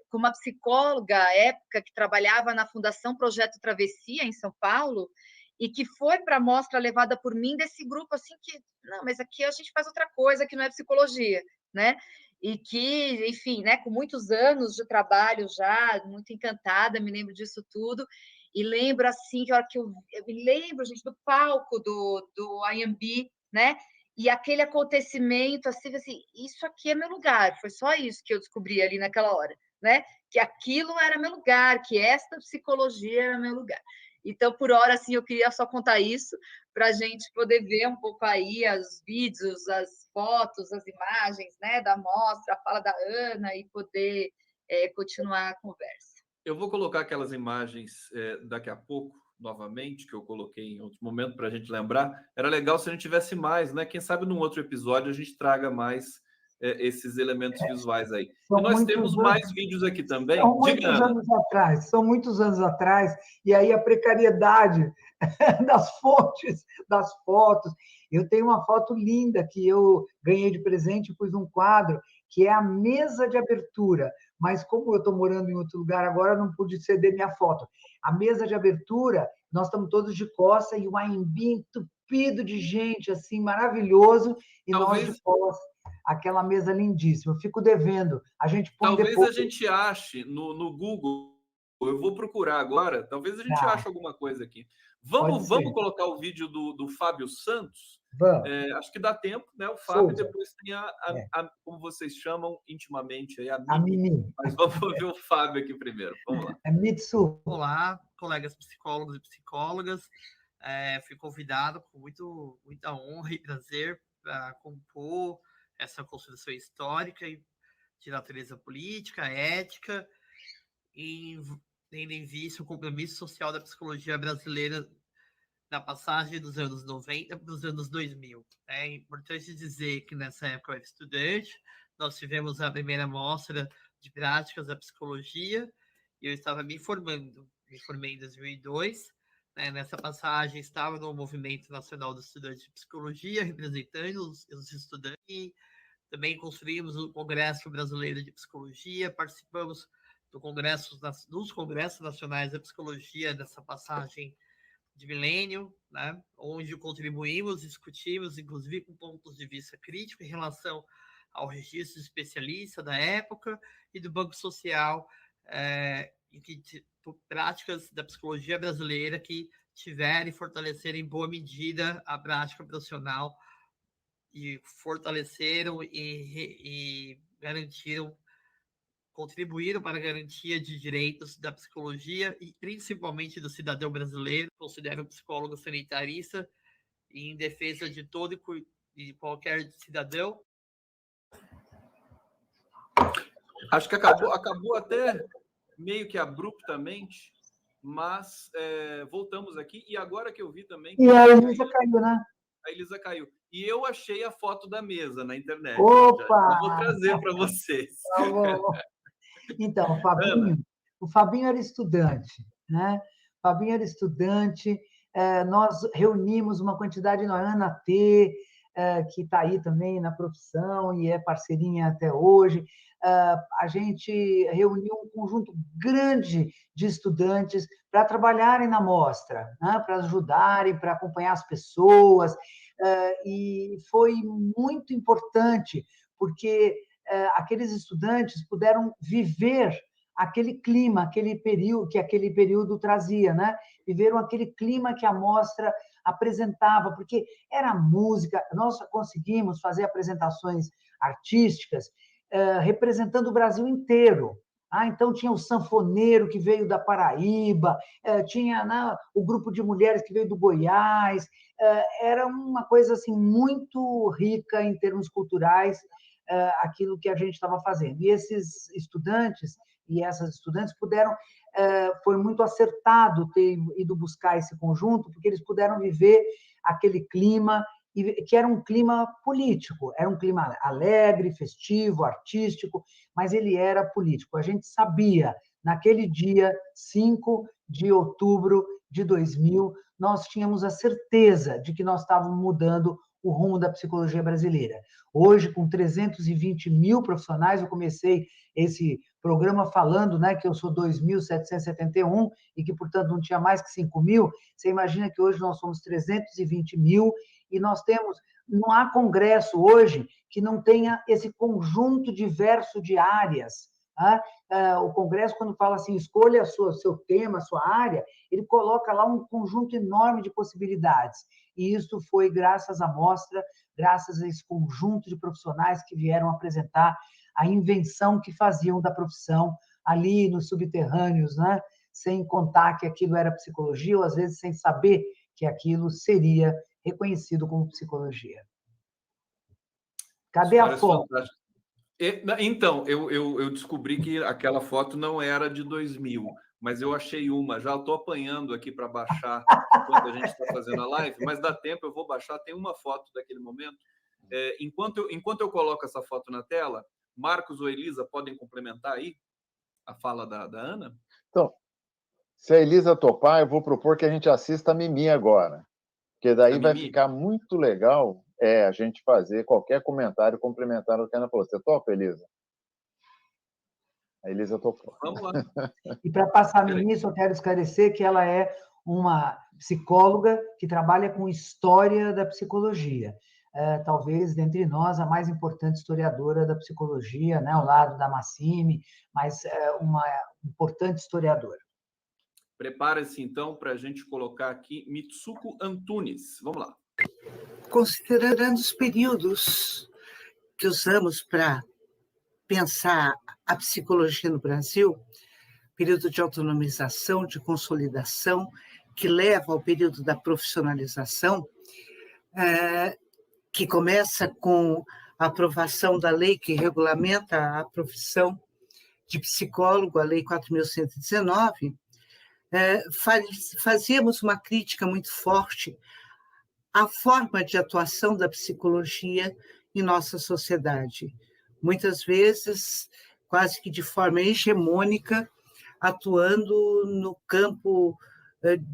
com uma psicóloga à época que trabalhava na Fundação Projeto Travessia, em São Paulo, e que foi para a mostra levada por mim desse grupo, assim, que, não, mas aqui a gente faz outra coisa, que não é psicologia, né? E que, enfim, né, com muitos anos de trabalho já, muito encantada, me lembro disso tudo, e lembro, assim, que a hora que eu me lembro, gente, do palco do Iambi, né? E aquele acontecimento, assim, isso aqui é meu lugar, foi só isso que eu descobri ali naquela hora, né? Que aquilo era meu lugar, que esta psicologia era meu lugar. Então, por hora, assim, eu queria só contar isso para a gente poder ver um pouco aí os vídeos, as fotos, as imagens, né, da mostra, a fala da Ana e poder continuar a conversa. Eu vou colocar aquelas imagens daqui a pouco, novamente, que eu coloquei em outro momento para a gente lembrar. Era legal se a gente tivesse mais, né? Quem sabe num outro episódio a gente traga mais esses elementos visuais aí. E nós temos mais vídeos aqui também. São muitos anos atrás, e aí a precariedade das fontes, das fotos. Eu tenho uma foto linda que eu ganhei de presente, pus um quadro, que é a mesa de abertura, mas como eu estou morando em outro lugar agora, não pude ceder minha foto. A mesa de abertura, nós estamos todos de costa, e o Iambi entupido de gente, assim, maravilhoso, e nós de costa. Aquela mesa lindíssima. Eu fico devendo. A gente põe talvez depois. A gente ache no Google. Eu vou procurar agora. Talvez a gente ache alguma coisa aqui. Vamos colocar o vídeo do Fábio Santos? Acho que dá tempo, né? O Fábio depois tem como vocês chamam intimamente aí, a Mimi. Mas vamos ver o Fábio aqui primeiro. Vamos lá. É Mitsu. Olá, colegas psicólogos e psicólogas. Fui convidado com muita honra e prazer para compor essa construção histórica de natureza política, ética, e tendo em vista o compromisso social da psicologia brasileira na passagem dos anos 90 para os anos 2000. É importante dizer que nessa época eu era estudante, nós tivemos a primeira mostra de práticas da psicologia, e eu estava me formando. Me formei em 2002, né? Nessa passagem, estava no Movimento Nacional dos Estudantes de Psicologia, representando os estudantes, e também construímos o Congresso Brasileiro de Psicologia, participamos dos Congressos Nacionais da Psicologia nessa passagem de milênio, né? Onde contribuímos, discutimos, inclusive com pontos de vista críticos em relação ao registro de especialista da época e do Banco Social, em que práticas da psicologia brasileira que tiveram e fortaleceram em boa medida a prática profissional e fortaleceram e garantiram, contribuíram para a garantia de direitos da psicologia e principalmente do cidadão brasileiro, considero psicólogo sanitarista e em defesa de todo e qualquer cidadão. Acho que acabou até meio que abruptamente, mas voltamos aqui. E agora que eu vi também... E a Elisa caiu, né? A Elisa caiu. E eu achei a foto da mesa na internet. Opa! Já vou trazer para vocês. Tá bom. Então, o Fabinho era estudante, né? O Fabinho era estudante, nós reunimos uma quantidade, a Ana T., que está aí também na profissão e é parceirinha até hoje, a gente reuniu um conjunto grande de estudantes para trabalharem na mostra, né? Para ajudarem, para acompanhar as pessoas, e foi muito importante, porque aqueles estudantes puderam viver aquele clima, aquele período trazia, né? Viveram aquele clima que a mostra apresentava, porque era música, nós conseguimos fazer apresentações artísticas representando o Brasil inteiro. Então, tinha o sanfoneiro que veio da Paraíba, tinha o grupo de mulheres que veio do Goiás, era uma coisa assim, muito rica em termos culturais, aquilo que a gente estava fazendo. E esses estudantes e essas estudantes puderam, foi muito acertado ter ido buscar esse conjunto, porque eles puderam viver aquele clima, que era um clima político, era um clima alegre, festivo, artístico, mas ele era político. A gente sabia, naquele dia 5 de outubro de 2000, nós tínhamos a certeza de que nós estávamos mudando o rumo da psicologia brasileira. Hoje, com 320 mil profissionais, eu comecei esse programa falando, né, que eu sou 2.771 e que, portanto, não tinha mais que 5 mil. Você imagina que hoje nós somos 320 mil e não há congresso hoje que não tenha esse conjunto diverso de áreas. O congresso, quando fala assim, escolha seu tema, sua área, ele coloca lá um conjunto enorme de possibilidades. E isso foi graças à mostra, graças a esse conjunto de profissionais que vieram apresentar a invenção que faziam da profissão ali nos subterrâneos, né? Sem contar que aquilo era psicologia, ou às vezes sem saber que aquilo seria reconhecido como psicologia. Cadê a foto? Então, eu descobri que aquela foto não era de 2000, mas eu achei uma. Já estou apanhando aqui para baixar enquanto a gente está fazendo a live, mas dá tempo, eu vou baixar. Tem uma foto daquele momento. Enquanto eu coloco essa foto na tela, Marcos ou Elisa podem complementar aí a fala da Ana? Então, se a Elisa topar, eu vou propor que a gente assista a Mimi agora, porque daí vai ficar muito legal a gente fazer qualquer comentário complementar ao que a Ana falou. Você topa, Elisa? A Elisa topou. Vamos lá. E para passar nisso, eu quero esclarecer que ela é uma psicóloga que trabalha com história da psicologia. Talvez, dentre nós, a mais importante historiadora da psicologia, né, ao lado da Massimi, mas uma importante historiadora. Prepare-se, então, para a gente colocar aqui Mitsuko Antunes. Vamos lá. Considerando os períodos que usamos para pensar a psicologia no Brasil, período de autonomização, de consolidação, que leva ao período da profissionalização, que começa com a aprovação da lei que regulamenta a profissão de psicólogo, a Lei 4.119, fazíamos uma crítica muito forte à forma de atuação da psicologia em nossa sociedade. Muitas vezes, quase que de forma hegemônica, atuando no campo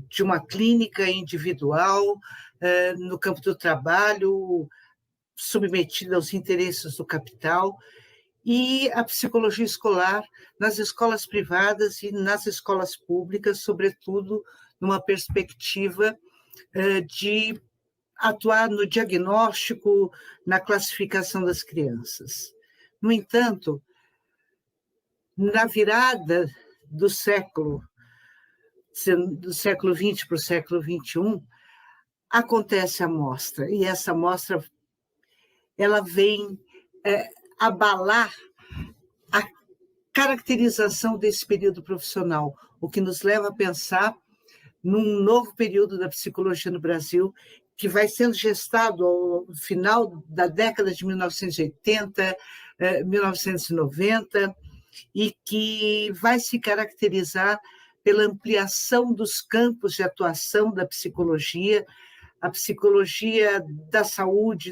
de uma clínica individual, no campo do trabalho, submetida aos interesses do capital, e a psicologia escolar nas escolas privadas e nas escolas públicas, sobretudo numa perspectiva de atuar no diagnóstico, na classificação das crianças. No entanto, na virada do século XX para o século XXI, acontece a mostra, e essa mostra ela vem abalar a caracterização desse período profissional, o que nos leva a pensar num novo período da psicologia no Brasil, que vai sendo gestado ao final da década de 1980, 1990, e que vai se caracterizar pela ampliação dos campos de atuação da psicologia, a psicologia da saúde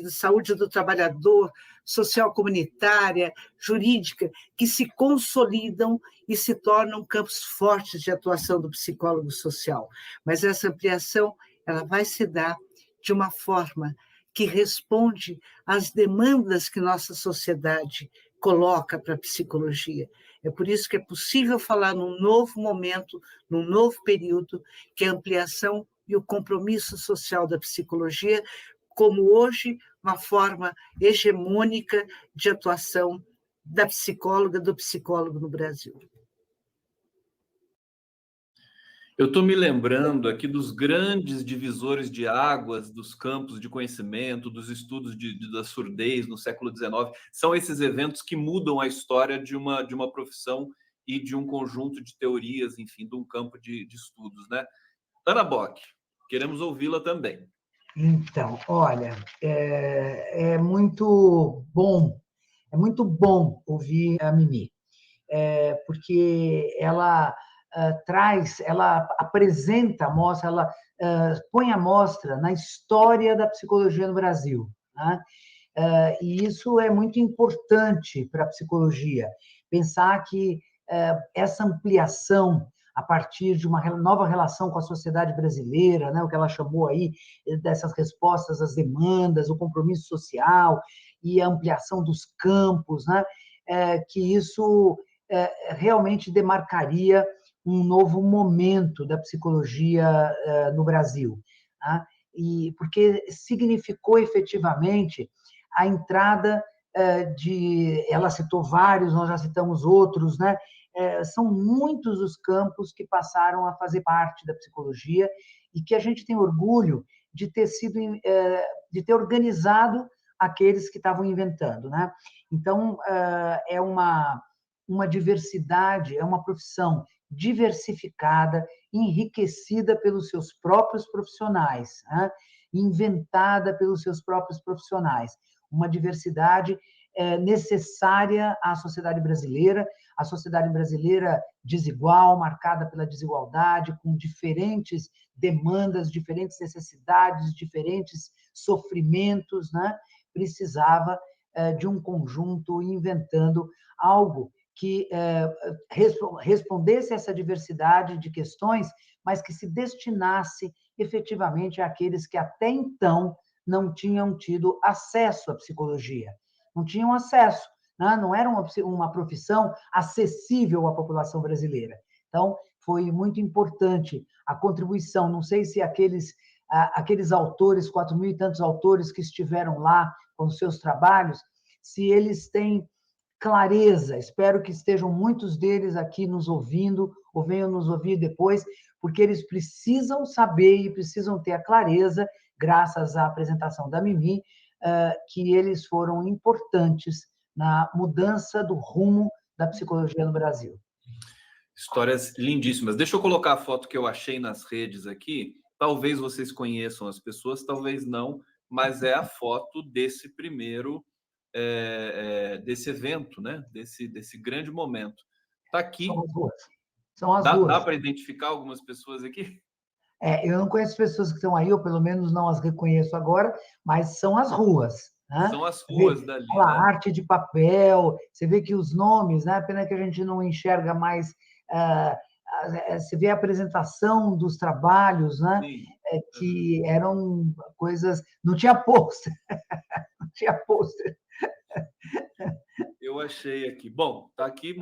do trabalhador, social comunitária, jurídica, que se consolidam e se tornam campos fortes de atuação do psicólogo social. Mas essa ampliação ela vai se dar de uma forma que responde às demandas que nossa sociedade coloca para a psicologia. É por isso que é possível falar num novo momento, num novo período, que a ampliação e o compromisso social da psicologia, como hoje uma forma hegemônica de atuação da psicóloga, do psicólogo no Brasil. Eu estou me lembrando aqui dos grandes divisores de águas dos campos de conhecimento, dos estudos da surdez no século XIX. São esses eventos que mudam a história de uma profissão e de um conjunto de teorias, enfim, de um campo de estudos, né? Ana Bock, queremos ouvi-la também. Então, olha, é muito bom ouvir a Mimi, porque ela ela apresenta, mostra, ela põe a mostra na história da psicologia no Brasil, né? E isso é muito importante para a psicologia, pensar que essa ampliação a partir de uma nova relação com a sociedade brasileira, né, o que ela chamou aí dessas respostas às demandas, o compromisso social e a ampliação dos campos, né, que isso realmente demarcaria um novo momento da psicologia no Brasil, né, e porque significou efetivamente a entrada ela citou vários, nós já citamos outros, né? São muitos os campos que passaram a fazer parte da psicologia e que a gente tem orgulho de de ter organizado aqueles que estavam inventando, né? Então, é uma diversidade, é uma profissão diversificada, enriquecida pelos seus próprios profissionais, né? Inventada pelos seus próprios profissionais. Uma diversidade necessária à sociedade brasileira, a sociedade brasileira desigual, marcada pela desigualdade, com diferentes demandas, diferentes necessidades, diferentes sofrimentos, né? Precisava de um conjunto inventando algo que respondesse a essa diversidade de questões, mas que se destinasse efetivamente àqueles que até então não tinham tido acesso à psicologia, não tinham acesso, né? Não era uma profissão acessível à população brasileira. Então, foi muito importante a contribuição, não sei se aqueles autores, 4.000 e tantos autores que estiveram lá com os seus trabalhos, se eles têm clareza, espero que estejam muitos deles aqui nos ouvindo, ou venham nos ouvir depois, porque eles precisam saber e precisam ter a clareza, graças à apresentação da Mimi, que eles foram importantes na mudança do rumo da psicologia no Brasil. Histórias lindíssimas. Deixa eu colocar a foto que eu achei nas redes aqui. Talvez vocês conheçam as pessoas, talvez não, mas é a foto desse primeiro, desse evento, né? Desse grande momento. Está aqui. São as duas. Dá para identificar algumas pessoas aqui? Eu não conheço pessoas que estão aí, ou pelo menos não as reconheço agora, mas são as ruas. Né? São as ruas dali. Né? Arte de papel, você vê que os nomes, né? Pena que a gente não enxerga mais você vê a apresentação dos trabalhos, né? Sim. Que eram coisas... Não tinha pôster. Não tinha pôster. Eu achei aqui. Bom, tá aqui,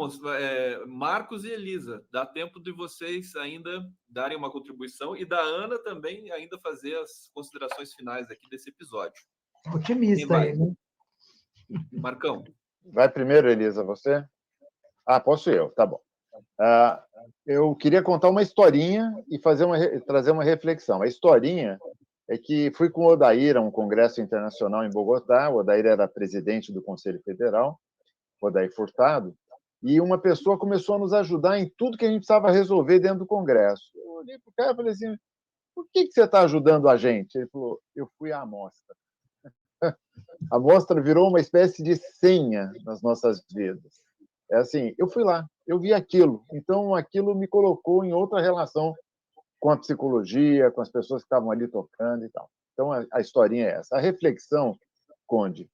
Marcos e Elisa. Dá tempo de vocês ainda darem uma contribuição e da Ana também ainda fazer as considerações finais aqui desse episódio. Otimista aí, né? Marcão. Vai primeiro, Elisa, você? Posso eu, tá bom. Eu queria contar uma historinha e trazer uma reflexão. A historinha é que fui com o Odair a um congresso internacional em Bogotá. O Odair era presidente do Conselho Federal, Odair Furtado, e uma pessoa começou a nos ajudar em tudo que a gente precisava resolver dentro do congresso. Eu olhei para o cara e falei assim, por que você está ajudando a gente? Ele falou, eu fui à amostra. A amostra virou uma espécie de senha nas nossas vidas. É assim, eu fui lá, eu vi aquilo, então aquilo me colocou em outra relação com a psicologia, com as pessoas que estavam ali tocando e tal. Então, a historinha é essa. A reflexão, Conde,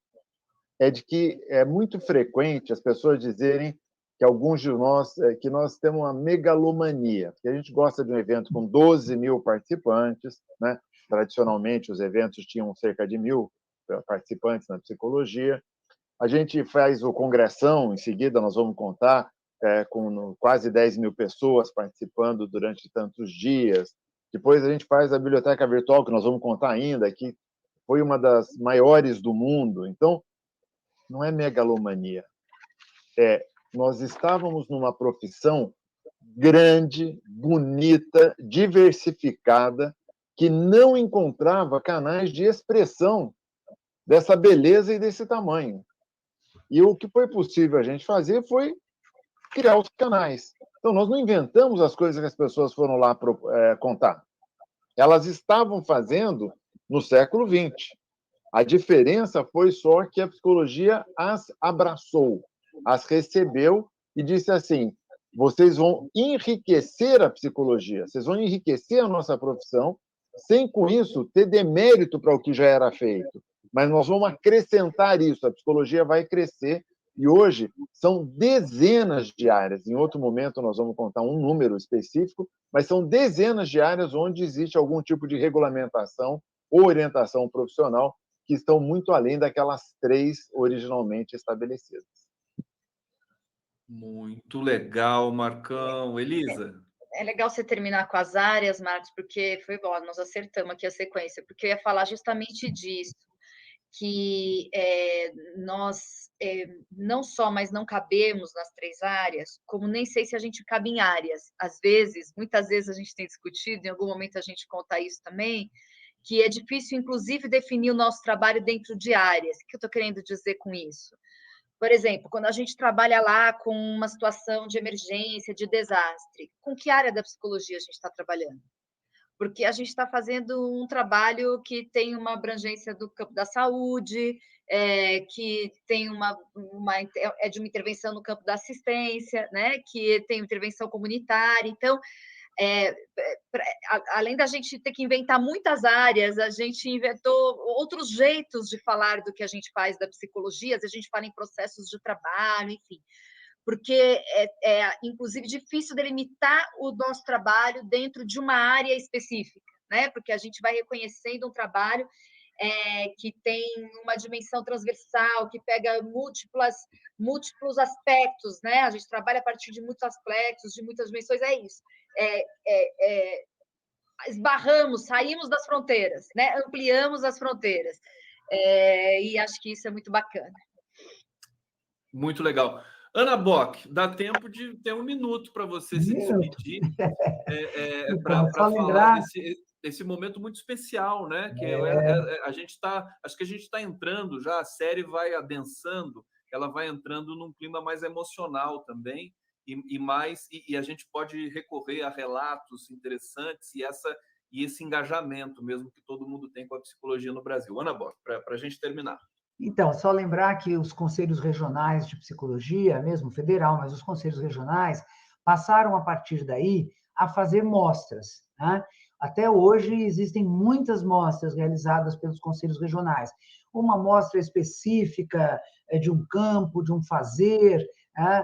é de que é muito frequente as pessoas dizerem que alguns de nós, que nós temos uma megalomania, porque a gente gosta de um evento com 12 mil participantes, né? Tradicionalmente, os eventos tinham cerca de 1.000 participantes na psicologia. A gente faz o congressão, em seguida nós vamos contar, com quase 10 mil pessoas participando durante tantos dias. Depois a gente faz a biblioteca virtual, que nós vamos contar ainda, que foi uma das maiores do mundo. Então, não é megalomania. Nós estávamos numa profissão grande, bonita, diversificada, que não encontrava canais de expressão dessa beleza e desse tamanho. E o que foi possível a gente fazer foi criar os canais. Então, nós não inventamos as coisas que as pessoas foram lá contar. Elas estavam fazendo no século XX. A diferença foi só que a psicologia as abraçou, as recebeu e disse assim, vocês vão enriquecer a psicologia, vocês vão enriquecer a nossa profissão, sem com isso ter demérito para o que já era feito. Mas nós vamos acrescentar isso, a psicologia vai crescer, e hoje são dezenas de áreas. Em outro momento nós vamos contar um número específico, mas são dezenas de áreas onde existe algum tipo de regulamentação ou orientação profissional que estão muito além daquelas 3 originalmente estabelecidas. Muito legal, Marcão. Elisa? É legal você terminar com as áreas, Marcos, porque foi bom, nós acertamos aqui a sequência, porque eu ia falar justamente disso, que nós não só mas não cabemos nas 3 áreas, como nem sei se a gente cabe em áreas. Às vezes, muitas vezes a gente tem discutido, em algum momento a gente conta isso também, que é difícil, inclusive, definir o nosso trabalho dentro de áreas. O que eu estou querendo dizer com isso? Por exemplo, quando a gente trabalha lá com uma situação de emergência, de desastre, com que área da psicologia a gente está trabalhando? Porque a gente está fazendo um trabalho que tem uma abrangência do campo da saúde, que tem é de uma intervenção no campo da assistência, né? Que tem intervenção comunitária. Então, além da gente ter que inventar muitas áreas, a gente inventou outros jeitos de falar do que a gente faz da psicologia, a gente fala em processos de trabalho, enfim, porque inclusive, difícil delimitar o nosso trabalho dentro de uma área específica, né? Porque a gente vai reconhecendo um trabalho que tem uma dimensão transversal, que pega múltiplos aspectos, né? A gente trabalha a partir de muitos aspectos, de muitas dimensões, é isso. Esbarramos, saímos das fronteiras, né? Ampliamos as fronteiras. E acho que isso é muito bacana. Muito legal. Ana Bock, dá tempo de ter 1 minuto para você se despedir, para falar desse momento muito especial, né? Que a gente acho que a gente está entrando já, a série vai adensando, ela vai entrando num clima mais emocional também, e a gente pode recorrer a relatos interessantes e esse engajamento mesmo que todo mundo tem com a psicologia no Brasil. Ana Bock, para a gente terminar. Então, só lembrar que os conselhos regionais de psicologia, mesmo federal, mas os conselhos regionais, passaram, a partir daí, a fazer mostras, né? Até hoje, existem muitas mostras realizadas pelos conselhos regionais. Uma mostra específica de um campo, de um fazer, né?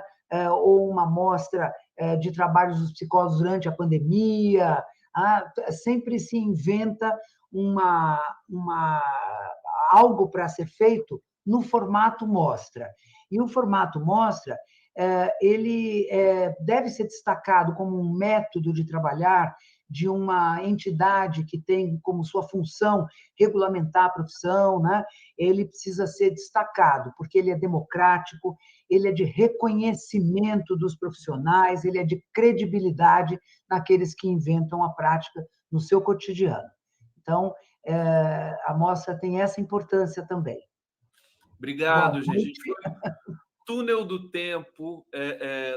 Ou uma mostra de trabalhos dos psicólogos durante a pandemia. Sempre se inventa algo para ser feito no formato mostra. E o formato mostra, ele deve ser destacado como um método de trabalhar de uma entidade que tem como sua função regulamentar a profissão, né? Ele precisa ser destacado, porque ele é democrático, ele é de reconhecimento dos profissionais, ele é de credibilidade naqueles que inventam a prática no seu cotidiano. Então, a mostra tem essa importância também. Obrigado, gente. A gente foi túnel do tempo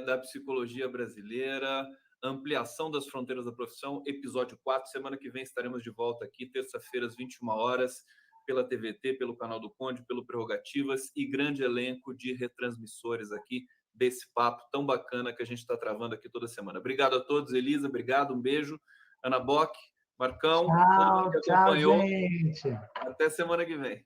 da psicologia brasileira, ampliação das fronteiras da profissão, episódio 4. Semana que vem estaremos de volta aqui, terça-feira, às 21 horas, pela TVT, pelo canal do Conde, pelo Prerrogativas, e grande elenco de retransmissores aqui desse papo tão bacana que a gente está travando aqui toda semana. Obrigado a todos, Elisa, obrigado, um beijo. Ana Bock, Marcão, todo mundo que acompanhou. Tchau, gente. Até semana que vem.